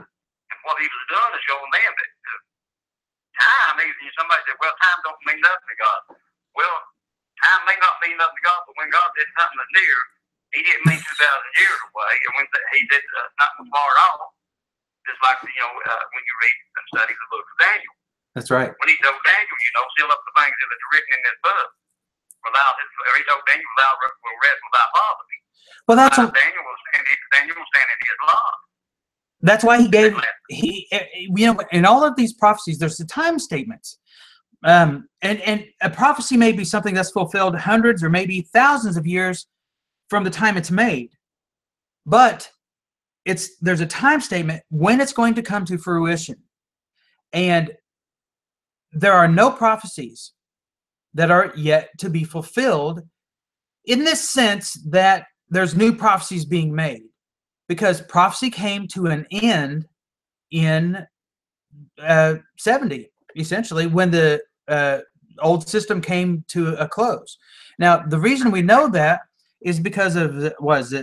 And what he was doing is showing them that time, somebody said, well, time don't mean nothing to God. Well, time may not mean nothing to God, but when God did something that's near, he didn't mean 2,000 years away. And when he did something far off, just like, when you read and study the book of Daniel. That's right. When he told Daniel, seal up the things that are written in this book, he told Daniel, will rest without bothering. Well, that's Daniel was standing in his law. That's why he gave in all of these prophecies, there's the time statements. And a prophecy may be something that's fulfilled hundreds or maybe thousands of years from the time it's made. But there's a time statement when it's going to come to fruition. And there are no prophecies that are yet to be fulfilled in this sense that there's new prophecies being made. Because prophecy came to an end in 70, essentially, when the old system came to a close. Now, the reason we know that is because of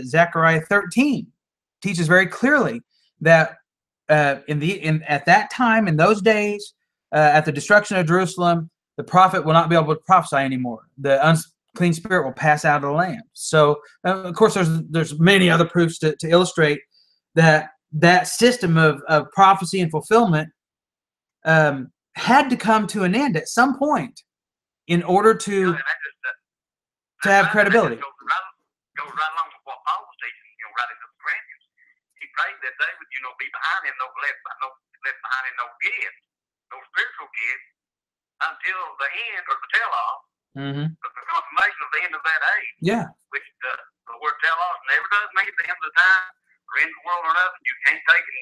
Zechariah 13 teaches very clearly that at that time, in those days, at the destruction of Jerusalem, the prophet will not be able to prophesy anymore. The unclean spirit will pass out of the land. So, of course, there's many other proofs to illustrate that system of prophecy and fulfillment had to come to an end at some point in order to have credibility. Goes right along with what Paul was teaching, right into the Corinthians. He prayed that they would, be behind in left behind in no gifts, no spiritual gifts, until the end or the tell-off, the confirmation of the end of that age. Yeah. Which the word tell-off never does mean the end of the time or end of the world or nothing. You can't take it.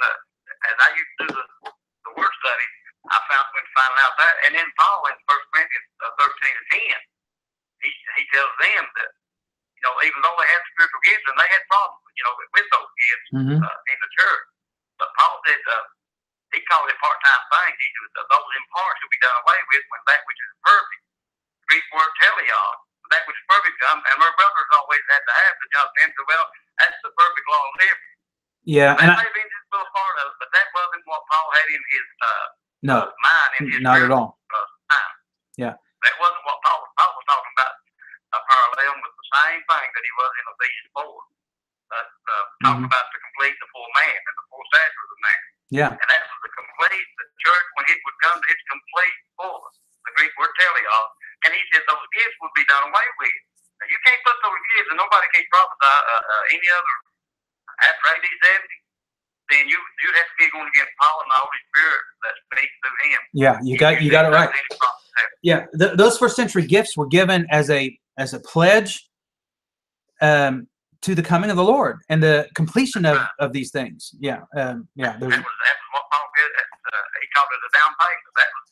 As I used to do the word study, I went finding out that, and then Paul in 1 Corinthians 13 and 10, he tells them that, even though they had spiritual gifts and they had problems, with those gifts in the church, but Paul said he called it part-time things. He said those in part shall be done away with when that which is perfect. Greek word teleon, that which is perfect, and our brothers always had to have to jump into. Well, that's the perfect law of liberty. Yeah, and that may be just a little part of it, but that wasn't what Paul had in his mind, in his not at all. Time. Yeah, that wasn't what Paul was talking about. A parallel with the same thing that he was in Ephesians 4, talking about to complete the full man and the full stature of the man. Yeah, and that was the church when it would come to its complete fullness. The Greek word teleos, and he said those gifts would be done away with. Now, you can't put those gifts, and nobody can prophesy any other after AD 70. Then you'd have to be going against Paul and the Holy Spirit that speaks through him. Yeah, you got it right. Yeah, those first century gifts were given as a pledge to the coming of the Lord and the completion of these things. Yeah, yeah. That was what Paul did. He called it a down payment. That was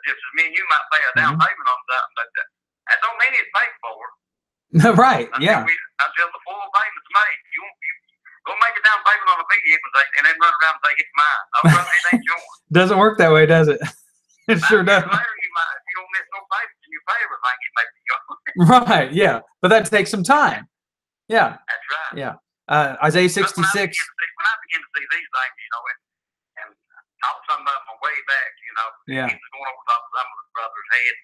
just as me and you might pay a down payment on something, but that don't mean it's paid for. Right. Yeah. Until the full payment's made, you go make a down payment on a vehicle and then run around and say it's mine. It ain't yours. Doesn't work that way, does it? It sure does. Later, if you don't miss no payments and you pay everything, it may be yours. Right. Yeah, but that takes some time. Yeah. That's right. Yeah. Isaiah 66. When I begin to see these things, and talk some of them way back, Yeah. he was going over top of some of the brothers' heads.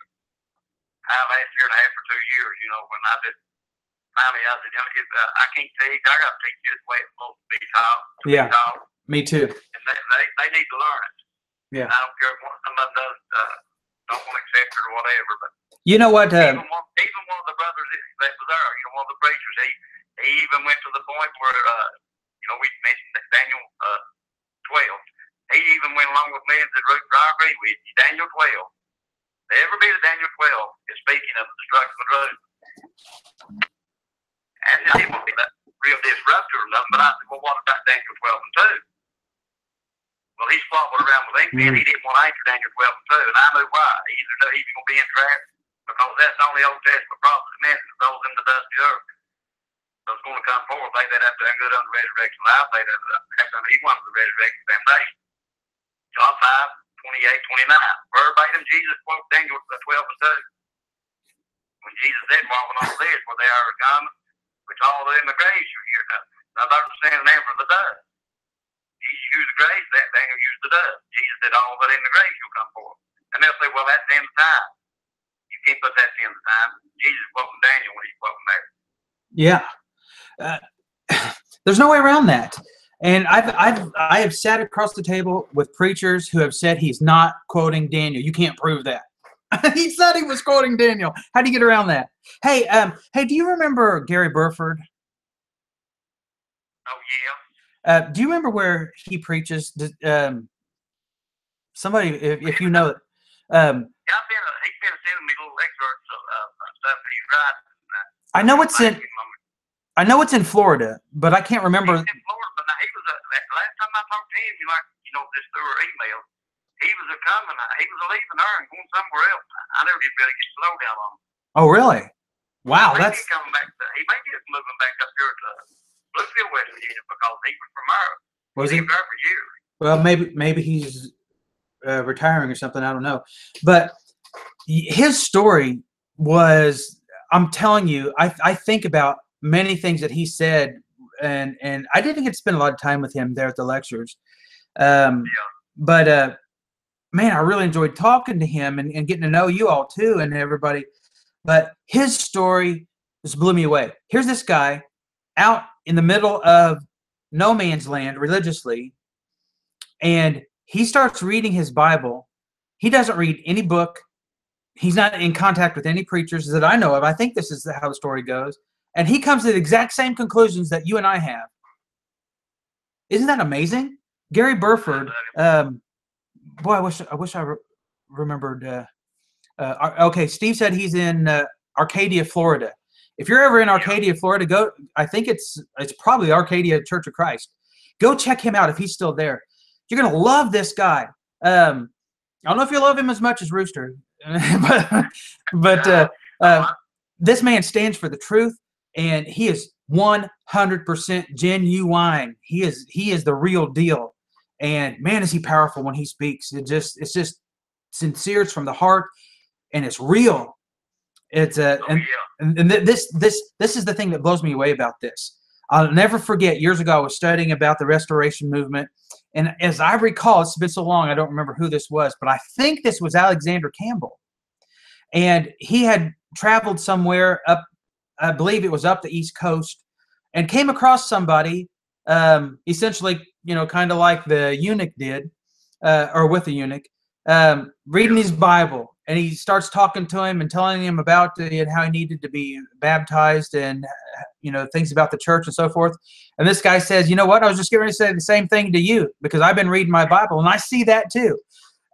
Last year and a half or 2 years, when I just finally I said, I can't teach. I got to teach this way it's supposed to be taught. Yeah. Me too. And they need to learn it. Yeah. And I don't care what somebody does, don't want to accept it or whatever. But you know what? Even one of the brothers that was there, one of the preachers, he even went to the point where, we mentioned that Daniel 12. He even went along with me and said, Ruther, I agree with you. Daniel 12. Every bit of Daniel 12 is speaking of the destruction of Jerusalem. And it will be that real disruptor or nothing, but I said, well, what about Daniel 12 and 2? Well, he squabbled around with England. He didn't want to answer Daniel 12 and 2, and I knew why. He either knew he was going to be entrapped, because that's the only Old Testament prophet that mentions those in the dusty earth. So it's going to come forward. They that have done good under the resurrection life, they that have done evil under the resurrection damnation. John 5:28-29. Verbatim, Jesus quotes Daniel 12 and 2. When Jesus said, marvel on this, where they are come, which all that in the grave shall hear nothing. Now, they're standing there for the dust. Jesus used the grave, that Daniel used the dust. Jesus said, all that in the grave shall come forth. And they'll say, well, that's the end of time. You can't put that at the end of time. Jesus quoting Daniel when he's quoting there. Yeah. There's no way around that. And I have sat across the table with preachers who have said he's not quoting Daniel. You can't prove that. He said he was quoting Daniel. How do you get around that? Hey, do you remember Gary Burford? Oh yeah. Do you remember where he preaches? Somebody, if you know it. Yeah, he's been sending me little excerpts of stuff that he's writing. I know it's in Florida, but I can't remember. He's in Florida, but now he was last time I talked to him, just through our email, he was coming. He was leaving there and going somewhere else. I never did really get slow down on him. Oh, really? Wow, he may be moving back up here to Bluefield, West Virginia, because he was from there. Was he? He was there for years. Well, maybe he's retiring or something. I don't know. But his story was, I'm telling you, I think about many things that he said, and I didn't get to spend a lot of time with him there at the lectures. But man, I really enjoyed talking to him and getting to know you all too and everybody. But his story just blew me away. Here's this guy out in the middle of no man's land religiously, and he starts reading his Bible. He doesn't read any book. He's not in contact with any preachers that I know of. I think this is how the story goes. And he comes to the exact same conclusions that you and I have. Isn't that amazing? Gary Burford, boy, I wish I remembered. Okay, Steve said he's in Arcadia, Florida. If you're ever in Arcadia, Florida, go. I think it's probably Arcadia Church of Christ. Go check him out if he's still there. You're gonna love this guy. I don't know if you love him as much as Rooster, but this man stands for the truth, and he is 100% genuine. He is the real deal. And man, is he powerful when he speaks. It's just sincere. It's from the heart, and it's real. It's and this is the thing that blows me away about this. I'll never forget, years ago I was studying about the Restoration Movement, and as I recall, it's been so long I don't remember who this was, but I think this was Alexander Campbell, and he had traveled somewhere up, I believe it was up the East Coast, and came across somebody, essentially, kind of like the eunuch did, or with the eunuch, reading his Bible. And he starts talking to him and telling him about how he needed to be baptized and, things about the church and so forth. And this guy says, you know what? I was just getting ready to say the same thing to you, because I've been reading my Bible and I see that too.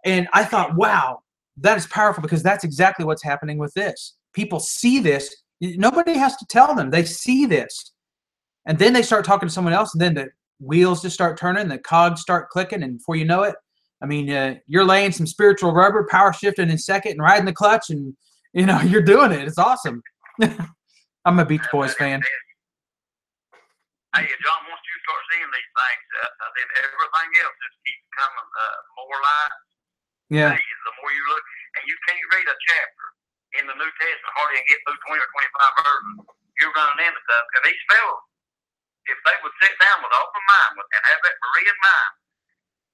And I thought, wow, that is powerful, because that's exactly what's happening with this. People see this. Nobody has to tell them. They see this. And then they start talking to someone else, and then the wheels just start turning, the cogs start clicking, and before you know it, I mean, you're laying some spiritual rubber, power shifting in second, and riding the clutch, and you're doing it. It's awesome. I'm a Beach Boys fan. Hey, John, once you start seeing these things, then everything else just keeps coming more light. Yeah. The more you look, and you can't read a chapter in the New Testament hardly and get through 20 or 25 verses. You're running into stuff. And these fellows, if they would sit down with open mind and have that Berean mind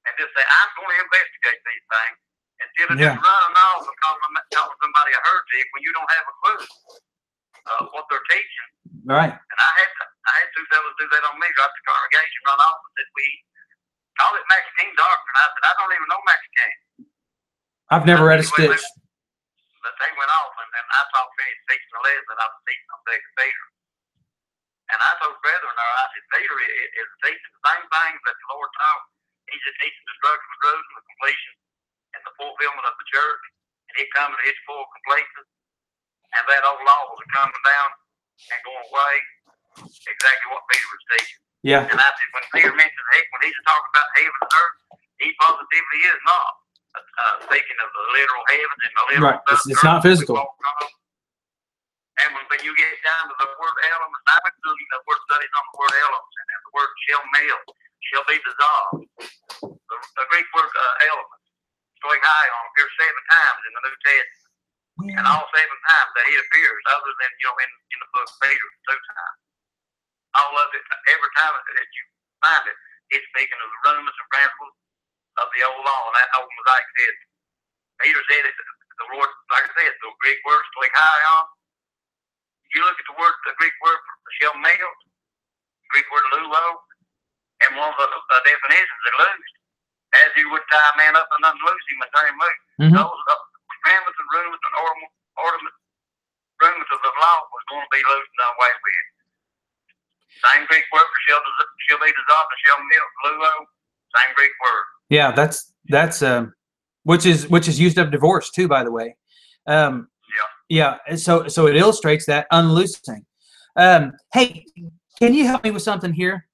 and just say, I'm going to investigate these things, instead of just running off and calling somebody a heretic when you don't have a clue what they're teaching. Right. And I had two fellows do that on me, drop the congregation, run off and said, we call it Max King doctrine. I said, I don't even know Max King. I've never read a stitch. But they went off, and I taught finished teaching the lesson that I was teaching on Peter. And I told brethren there, I said, Peter is teaching the same things that the Lord taught. He's just teaching destruction of Jerusalem, the completion and the fulfillment of the church, and it coming to its full completion. And that old law was coming down and going away. Exactly what Peter was teaching. Yeah. And I said, when Peter mentions when he's talking about heaven and earth, he positively is not speaking of the literal heavens and the literal stuff. It's not physical. And when you get down to the word elements, I've been doing the word studies on the word elements, and the word shall melt, shall be dissolved. The Greek word elements, stoichaion, appears 7 times in the New Testament. And all 7 times that it appears, other than in the book of Peter 2 times. All of it, every time that you find it, it's speaking of the rudiments and principles of the old law, and that old Mosaic system. Peter said it, the Lord, like I said, the Greek word stoichaion. You look at the Greek word for shall melt, Greek word lulo, and one of the definitions is loosed. As you would tie a man up and unloose him and turn him loose. Those commandments and rudiments and rudiments of the law was going to be loosed and done away with. Same Greek word for shall be dissolved and shall melt, lulo, same Greek word. Yeah, that's which is used of divorce too, by the way. Yeah. So it illustrates that unloosing. Hey, can you help me with something here?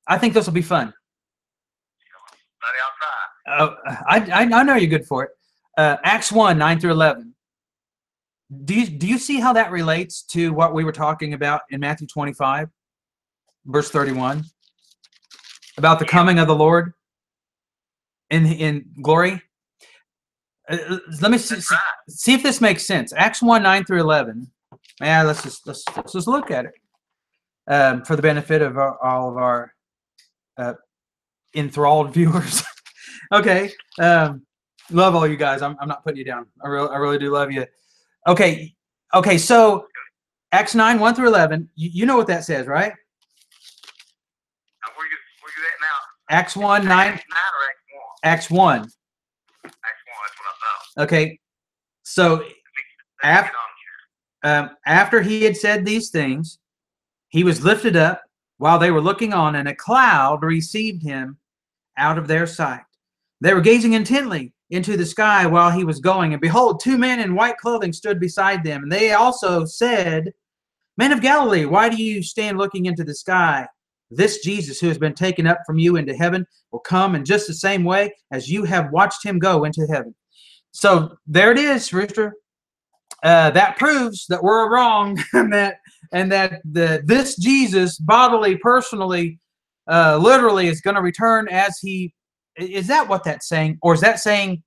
I think this will be fun. I'll try. I know you're good for it. Acts 1, 9 through 11. Do you see how that relates to what we were talking about in Matthew 25, verse 31, about the coming of the Lord in glory? Let me see if this makes sense. Acts 1, 9 through 11. Yeah, let's just look at it for the benefit of all of our enthralled viewers. Okay. Love all you guys. I'm not putting you down. I really do love you. Okay. So Acts 9, 1 through 11. You know what that says, right? Where you at now? Acts 1, 9. Acts 1. Acts 1. That's what I thought. Okay. So after he had said these things, he was lifted up while they were looking on, and a cloud received him out of their sight. They were gazing intently into the sky while he was going, and behold, 2 men in white clothing stood beside them. And they also said, Men of Galilee, why do you stand looking into the sky? This Jesus who has been taken up from you into heaven will come in just the same way as you have watched him go into heaven. So there it is, Rooster. That proves that we're wrong, and that this Jesus bodily, personally, literally is going to return as he. Is that what that's saying? Or is that saying,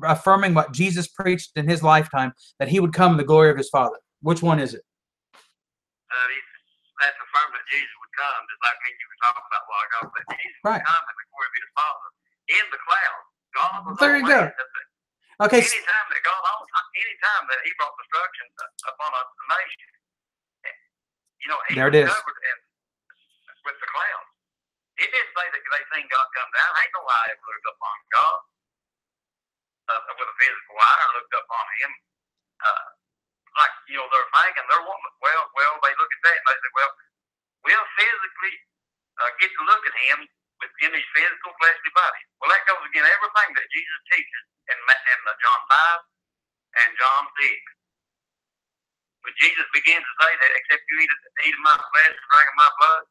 affirming what Jesus preached in his lifetime, that he would come in the glory of his Father? Which one is it? That's affirming that Jesus would come, just like me you were talking about a while ago, that Jesus would come in the glory of his Father in the clouds. God was there you go. Okay. Anytime that he brought destruction upon a nation, he there was it is. covered with the clouds. It didn't say that they seen God come down. Ain't no eye ever looked up on God with a physical eye or looked up on him. They're thinking, they're wanting, well, they look at that and they say, well, we'll physically get to look at him within his physical fleshly body. Well, that goes against everything that Jesus teaches in John 5 and John 6. when Jesus begins to say that, except you eat of my flesh and drink of my blood,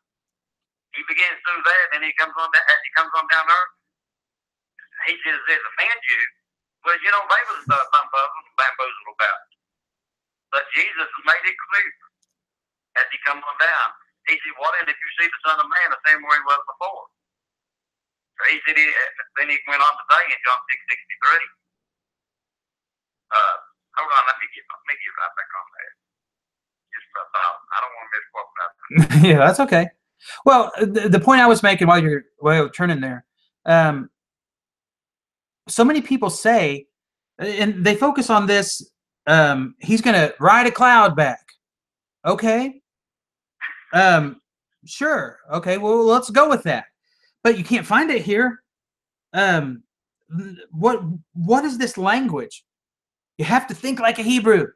he begins to do that, and he comes on down, as he comes on down there, he says, "This offends you." Well, you know, they was some puzzled and bamboozled about it. But Jesus made it clear as he come on down. He said, "What if you see the Son of Man the same way he was before?" So he said, then he went on to say in John 6:63. Hold on, let me get right back on that. Just for a thought. I don't want to misquote nothing. Yeah, that's okay. Well, the point I was making while you're turning there, so many people say, and they focus on this, he's going to ride a cloud back. Okay. Sure. Okay. Well, let's go with that. But you can't find it here. What is this language? You have to think like a Hebrew.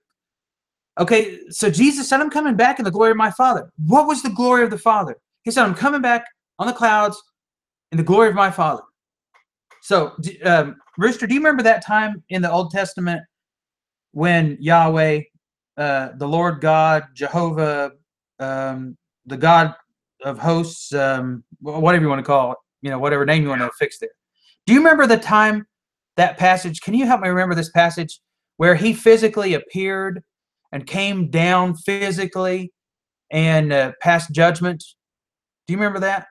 Okay, so Jesus said, "I'm coming back in the glory of my Father." What was the glory of the Father? He said, "I'm coming back on the clouds in the glory of my Father." So, Rooster, do you remember that time in the Old Testament when Yahweh, the Lord God, Jehovah, the God of hosts, whatever you want to call it, you know, whatever name you want to fix there. Do you remember the time, that passage? Can you help me remember this passage where he physically appeared and came down physically and passed judgment? Do you remember that?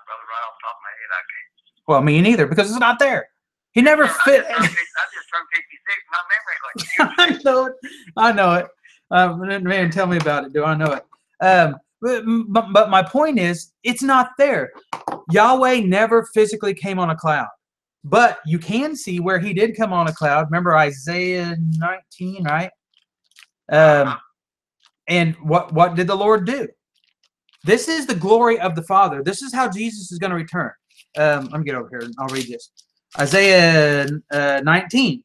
Brother, right off the top of my head, I can't. Well, me neither, because it's not there. He never fit. I just turned 56. My memory like I know it. I know it. Man, tell me about it. Do I know it? But my point is, it's not there. Yahweh never physically came on a cloud. But you can see where he did come on a cloud. Remember Isaiah 19, right? And what did the Lord do? This is the glory of the Father. This is how Jesus is going to return. Let me get over here and I'll read this. Isaiah 19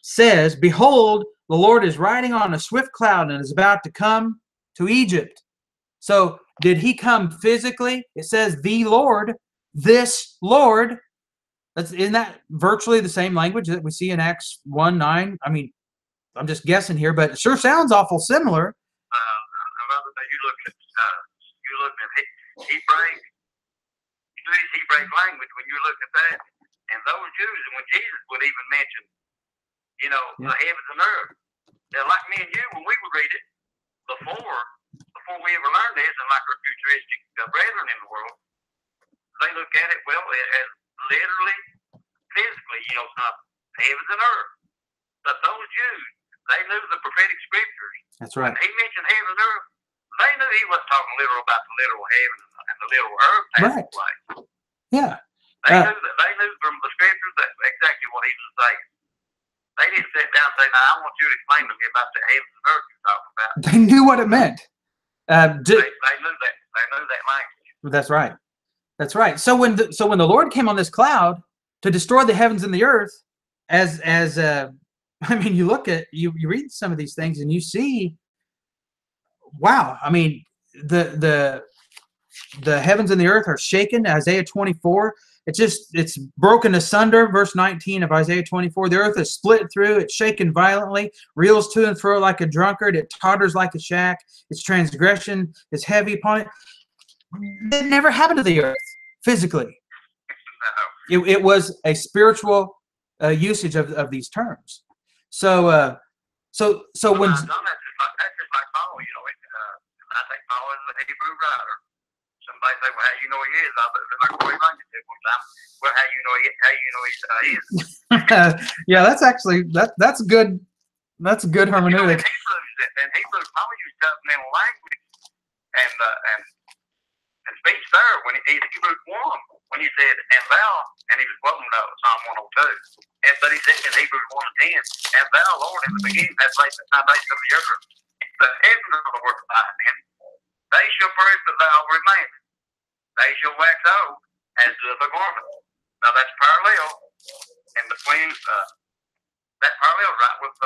says, "Behold, the Lord is riding on a swift cloud and is about to come to Egypt." So did he come physically? It says the Lord, this Lord. Isn't that virtually the same language that we see in Acts 1:9? I mean, I'm just guessing here, but it sure sounds awful similar. You look at Hebraic language when you look at that, and those Jews, and when Jesus would even mention, you know, the heavens and earth, they're like me and you when we would read it before we ever learned this, and like our futuristic brethren in the world, they look at it as literally, physically, you know, heavens and earth. But those Jews, they knew the prophetic scriptures. That's right. When he mentioned heaven and earth, they knew he wasn't talking literal about the literal heaven and the literal earth. Right. Yeah. They knew from the scriptures that exactly what he was saying. They didn't sit down and say, "Now I want you to explain to me about the heavens and earth you're talking about." They knew what it meant. They knew that. They knew that language. That's right. That's right. So when the Lord came on this cloud to destroy the heavens and the earth, I mean, you look at you read some of these things and you see, wow. I mean, the heavens and the earth are shaken. Isaiah 24. It's broken asunder. Verse 19 of Isaiah 24. The earth is split through. It's shaken violently. Reels to and fro like a drunkard. It totters like a shack. Its transgression is heavy upon it. It never happened to the earth physically. It was a spiritual usage of these terms. So when that's just like Paul, you know. I think Paul is a Hebrew writer. Somebody say, "Well, how you know he is?" I bet like Corey Runyon did one time. Well, how you know he is? Yeah, that's good. That's good hermeneutic. In Hebrew, Paul used covenantal language and speech there when he Hebrews 1 when he said "and thou," and he was quoting Psalm 102. But he said in Hebrews 1:10, "And thou, Lord, in the beginning hast laid the foundation of the earth. The heavens are the work of thy hand. They shall perish, but thou remainest. They shall wax old as doeth a garment." Now that's parallel in between. That parallel right with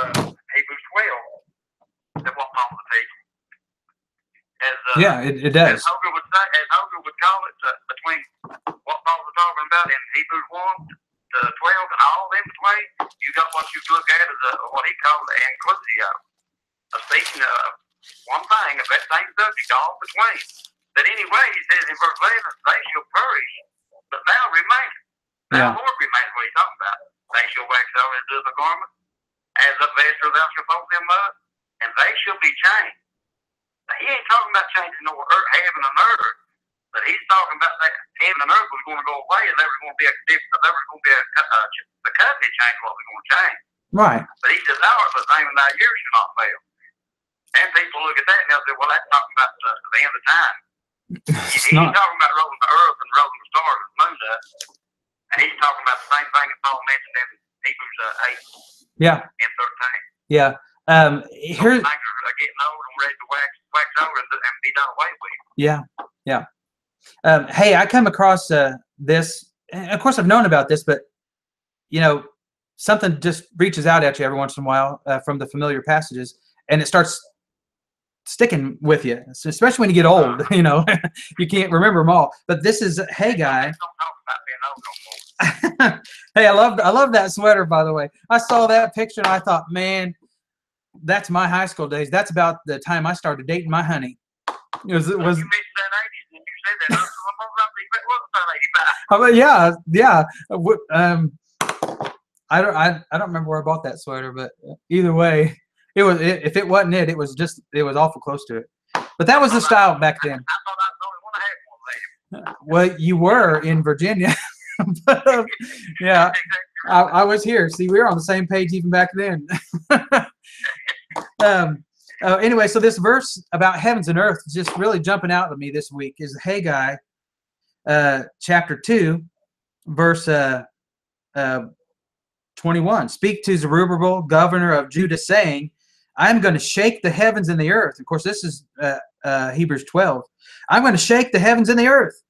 Hebrews 12. That what Paul was teaching. It does. As Hogan would call it, between what Paul was talking about in Hebrews 1 to 12 and all in between, you got what you look at as what he called the inclusio speaking of one thing, of that same subject, all between. But anyway, he says in verse 11, they shall perish, but thou remainest. Thou, Lord, remainest. What he's talking about. They shall wax over as doth a garment, as a vesture thou shalt fold them up, and they shall be changed. Now, he ain't talking about changing no earth, heaven and earth, but he's talking about that heaven and earth was going to go away, and there was going to be a different, there was going to be the covenant change what was going to change. Right. But he says, thou art the same, and thy years shall not fail. And people look at that and they'll say, well, that's talking about the end of time. He's talking about rolling the earth and rolling the stars and the moon dust. And he's talking about the same thing that Paul mentioned in Hebrews 8 and 13. Yeah. Here's things are getting old and ready to wax over and be done away with. Yeah. Yeah. Hey, I come across this. And of course, I've known about this, but you know, something just reaches out at you every once in a while from the familiar passages, and it starts sticking with you, so especially when you get old. You know, you can't remember them all. But this is Haggai. Hey, I love that sweater, by the way. I saw that picture and I thought, man, that's my high school days. That's about the time I started dating my honey. It was. You mentioned that 80s and you said that. Yeah. I don't remember where I bought that sweater, but either way, if it wasn't it was awful close to it. But that was the style back then. I thought I was the only one that had one. Well, you were in Virginia. But, yeah, I was here. See, we were on the same page even back then. Anyway, so this verse about heavens and earth is just really jumping out at me this week. Is Haggai chapter 2, verse 21. Speak to Zerubbabel, governor of Judah, saying, I am going to shake the heavens and the earth. Of course, this is Hebrews 12. I'm going to shake the heavens and the earth.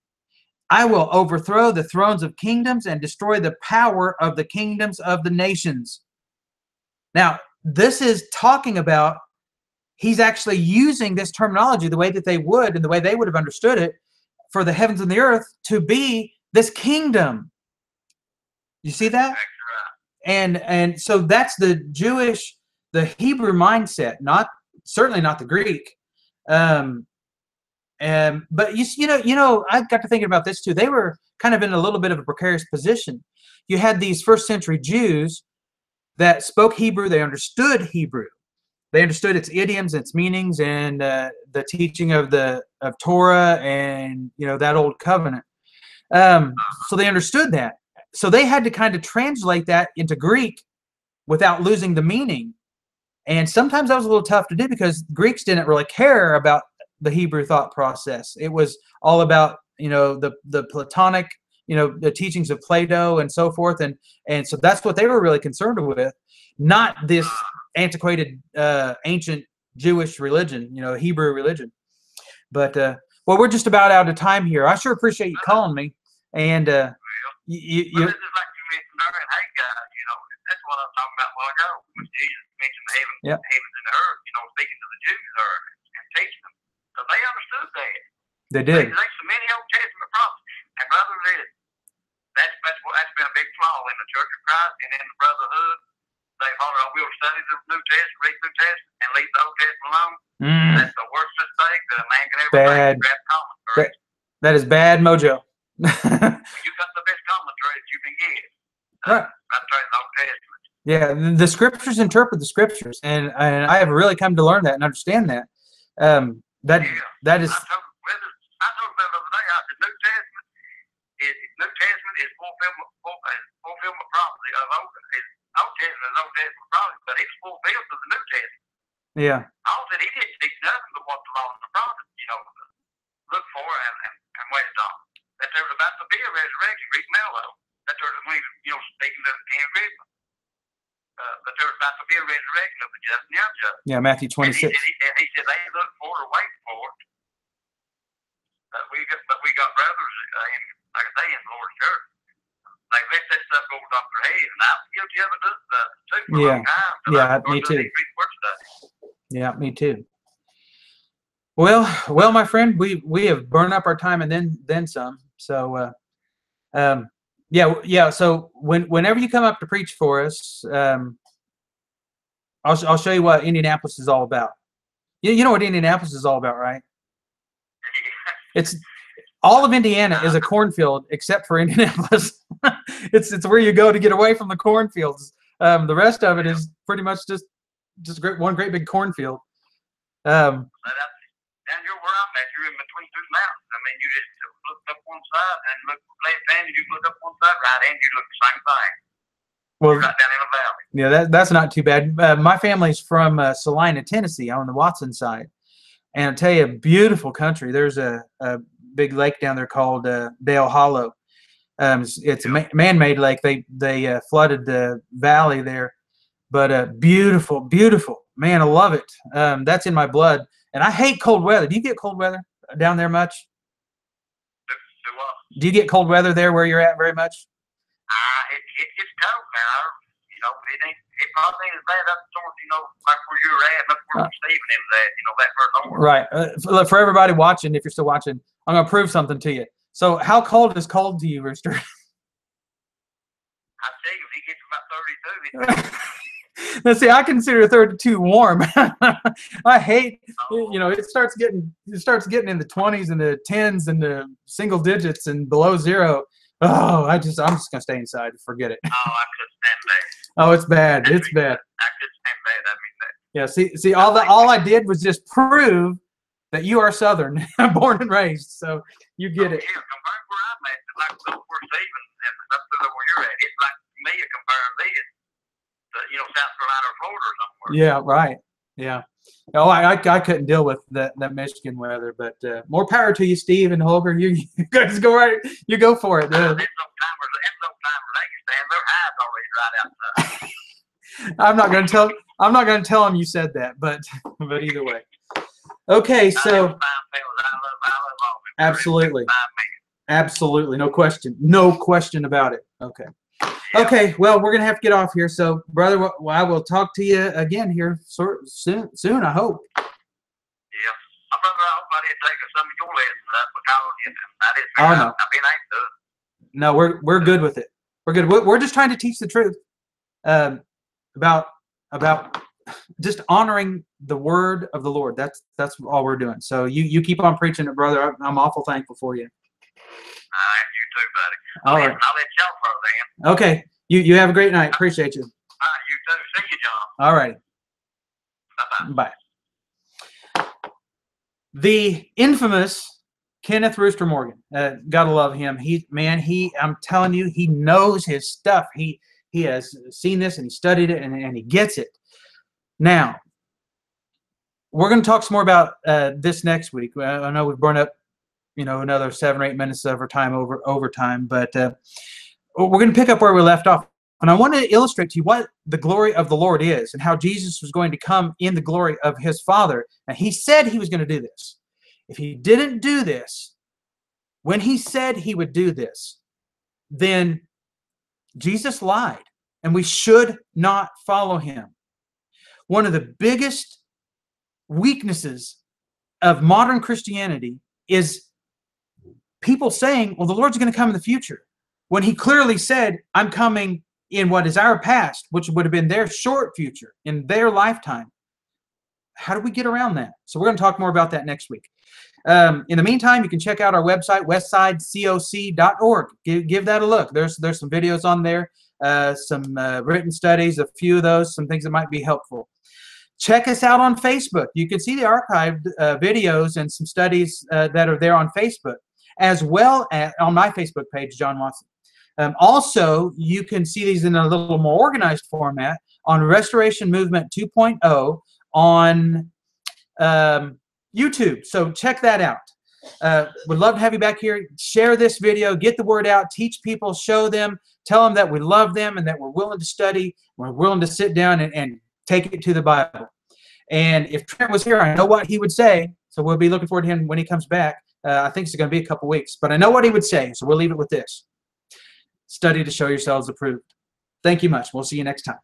I will overthrow the thrones of kingdoms and destroy the power of the kingdoms of the nations. Now, this is talking about, he's actually using this terminology the way that they would and the way they would have understood it for the heavens and the earth to be this kingdom. You see that? And so that's the Hebrew mindset, certainly not the Greek. But you know, I got to thinking about this too. They were kind of in a little bit of a precarious position. You had these first century Jews that spoke Hebrew. They understood Hebrew. They understood its idioms, its meanings, and the teaching of Torah and that old covenant. So they understood that. So they had to kind of translate that into Greek without losing the meaning. And sometimes that was a little tough to do because Greeks didn't really care about the Hebrew thought process. It was all about, the Platonic, the teachings of Plato and so forth. And so that's what they were really concerned with, not this antiquated, ancient Jewish religion, Hebrew religion. But, well, we're just about out of time here. I sure appreciate you calling me. And, this is like you mentioned there in Haggai, that's what I was talking about a while ago, when Jesus mentioned the heavens and the earth, speaking to the Jews there and teaching them. So they understood that. They did. There's so many Old Testament prophets. And brother, that's been a big flaw in the Church of Christ and in the brotherhood. They we'll study the New Testament, read the New Testament, and leave the Old Testament alone. That's the worst mistake that a man can ever make. Grab commentary. That is bad mojo. You got the best commentary that you can get. Right. The Old Testament. Yeah, the scriptures interpret the scriptures, and I have really come to learn that and understand that. That is. I told them the other day. I said, New Testament is fulfillment prophecy of Old Testament is Old Testament prophecy, but it's fulfilled to the New Testament. Yeah. All that he didn't teach nothing but what the law and the prophets, look for and wait on. That there's about to be a resurrection, Greek Mello. That there's when speaking to King Agrippa. But there's about to be a resurrection of the just and the unjust. Yeah, Matthew 26. And he said they look for it or wait for it. But we got brothers, like I say, in the Lord's church. They let that stuff go off their head, and I'm guilty of it too for a long time. Yeah, me too. Yeah, me too. Well, my friend, we have burned up our time and then some. So, yeah. So whenever you come up to preach for us, I'll show you what Indianapolis is all about. You know what Indianapolis is all about, right? It's all of Indiana is a cornfield except for Indianapolis. It's where you go to get away from the cornfields. The rest of it is pretty much just one great big cornfield. Down here where I'm at, you're in between two mountains. I mean, you just look up one side and look left-handed, you look up one side, right-handed, you look the same thing. Well, you're right down in the valley. Yeah, that's not too bad. My family's from Salina, Tennessee, on the Watson side. And I'll tell you, beautiful country. There's a big lake down there called Dale Hollow. It's a man-made lake. They flooded the valley there, but beautiful, beautiful. Man, I love it. That's in my blood. And I hate cold weather. Do you get cold weather down there much? Do you get cold weather there where you're at very much? It's cold, man. You know, it probably ain't as bad up towards, you know, like where you're at, up where Stephen is at, you know, that further north. Right. For everybody watching, if you're still watching, I'm going to prove something to you. So how cold is cold to you, Rooster? I tell you, if he gets about 32, Now, see, I consider 32 warm. I hate, you know, it starts getting in the 20s and the 10s and the single digits and below zero. Oh, I'm just gonna stay inside. Forget it. Oh, I could stand that. Oh, it's bad. It's bad. I could stand that. I mean that. Yeah. See, all I did was just prove that you are Southern, born and raised. So you get it. Yeah, compared where I'm at, like where Stephen and up to where you're at, it's like me comparing this to, you know, South Carolina or Florida or somewhere. Yeah. Right. Yeah. Oh, I couldn't deal with that Michigan weather, but more power to you, Steve and Holger. You guys go right. You go for it. Them timers, they can stand their eyes already right outside. I'm not going to tell them you said that, but either way. Okay, so absolutely, no question about it. Okay. Okay, well, we're going to have to get off here. So, brother, I will talk to you again here soon, I hope. Yeah. Brother, I hope I didn't take some of your lessons up because I didn't Oh, no. I've been anxious to it. No, we're good with it. We're good. We're just trying to teach the truth about just honoring the word of the Lord. That's all we're doing. So you keep on preaching it, brother. I'm awful thankful for you. You too, buddy. All right. I'll let y'all for then. Okay. You have a great night. Appreciate you. You too. See you, John. All right. Bye-bye. Bye. The infamous Kenneth Rooster Morgan. Gotta love him. I'm telling you, he knows his stuff. He has seen this and he studied it and he gets it. Now, we're going to talk some more about this next week. I know we've burned up, another 7 or 8 minutes of our time overtime, but we're going to pick up where we left off. And I want to illustrate to you what the glory of the Lord is and how Jesus was going to come in the glory of his Father. And he said he was going to do this. If he didn't do this, when he said he would do this, then Jesus lied, and we should not follow him. One of the biggest weaknesses of modern Christianity is people saying, well, the Lord's going to come in the future, when he clearly said, I'm coming in what is our past, which would have been their short future, in their lifetime. How do we get around that? So we're going to talk more about that next week. In the meantime, you can check out our website, westsidecoc.org. Give that a look. There's some videos on there, some written studies, a few of those, some things that might be helpful. Check us out on Facebook. You can see the archived videos and some studies that are there on Facebook, as well as on my Facebook page, John Watson. Also, you can see these in a little more organized format on Restoration Movement 2.0 on YouTube. So check that out. Would love to have you back here. Share this video. Get the word out. Teach people. Show them. Tell them that we love them and that we're willing to study. We're willing to sit down and take it to the Bible. And if Trent was here, I know what he would say. So we'll be looking forward to him when he comes back. I think it's going to be a couple weeks. But I know what he would say. So we'll leave it with this. Study to show yourselves approved. Thank you much. We'll see you next time.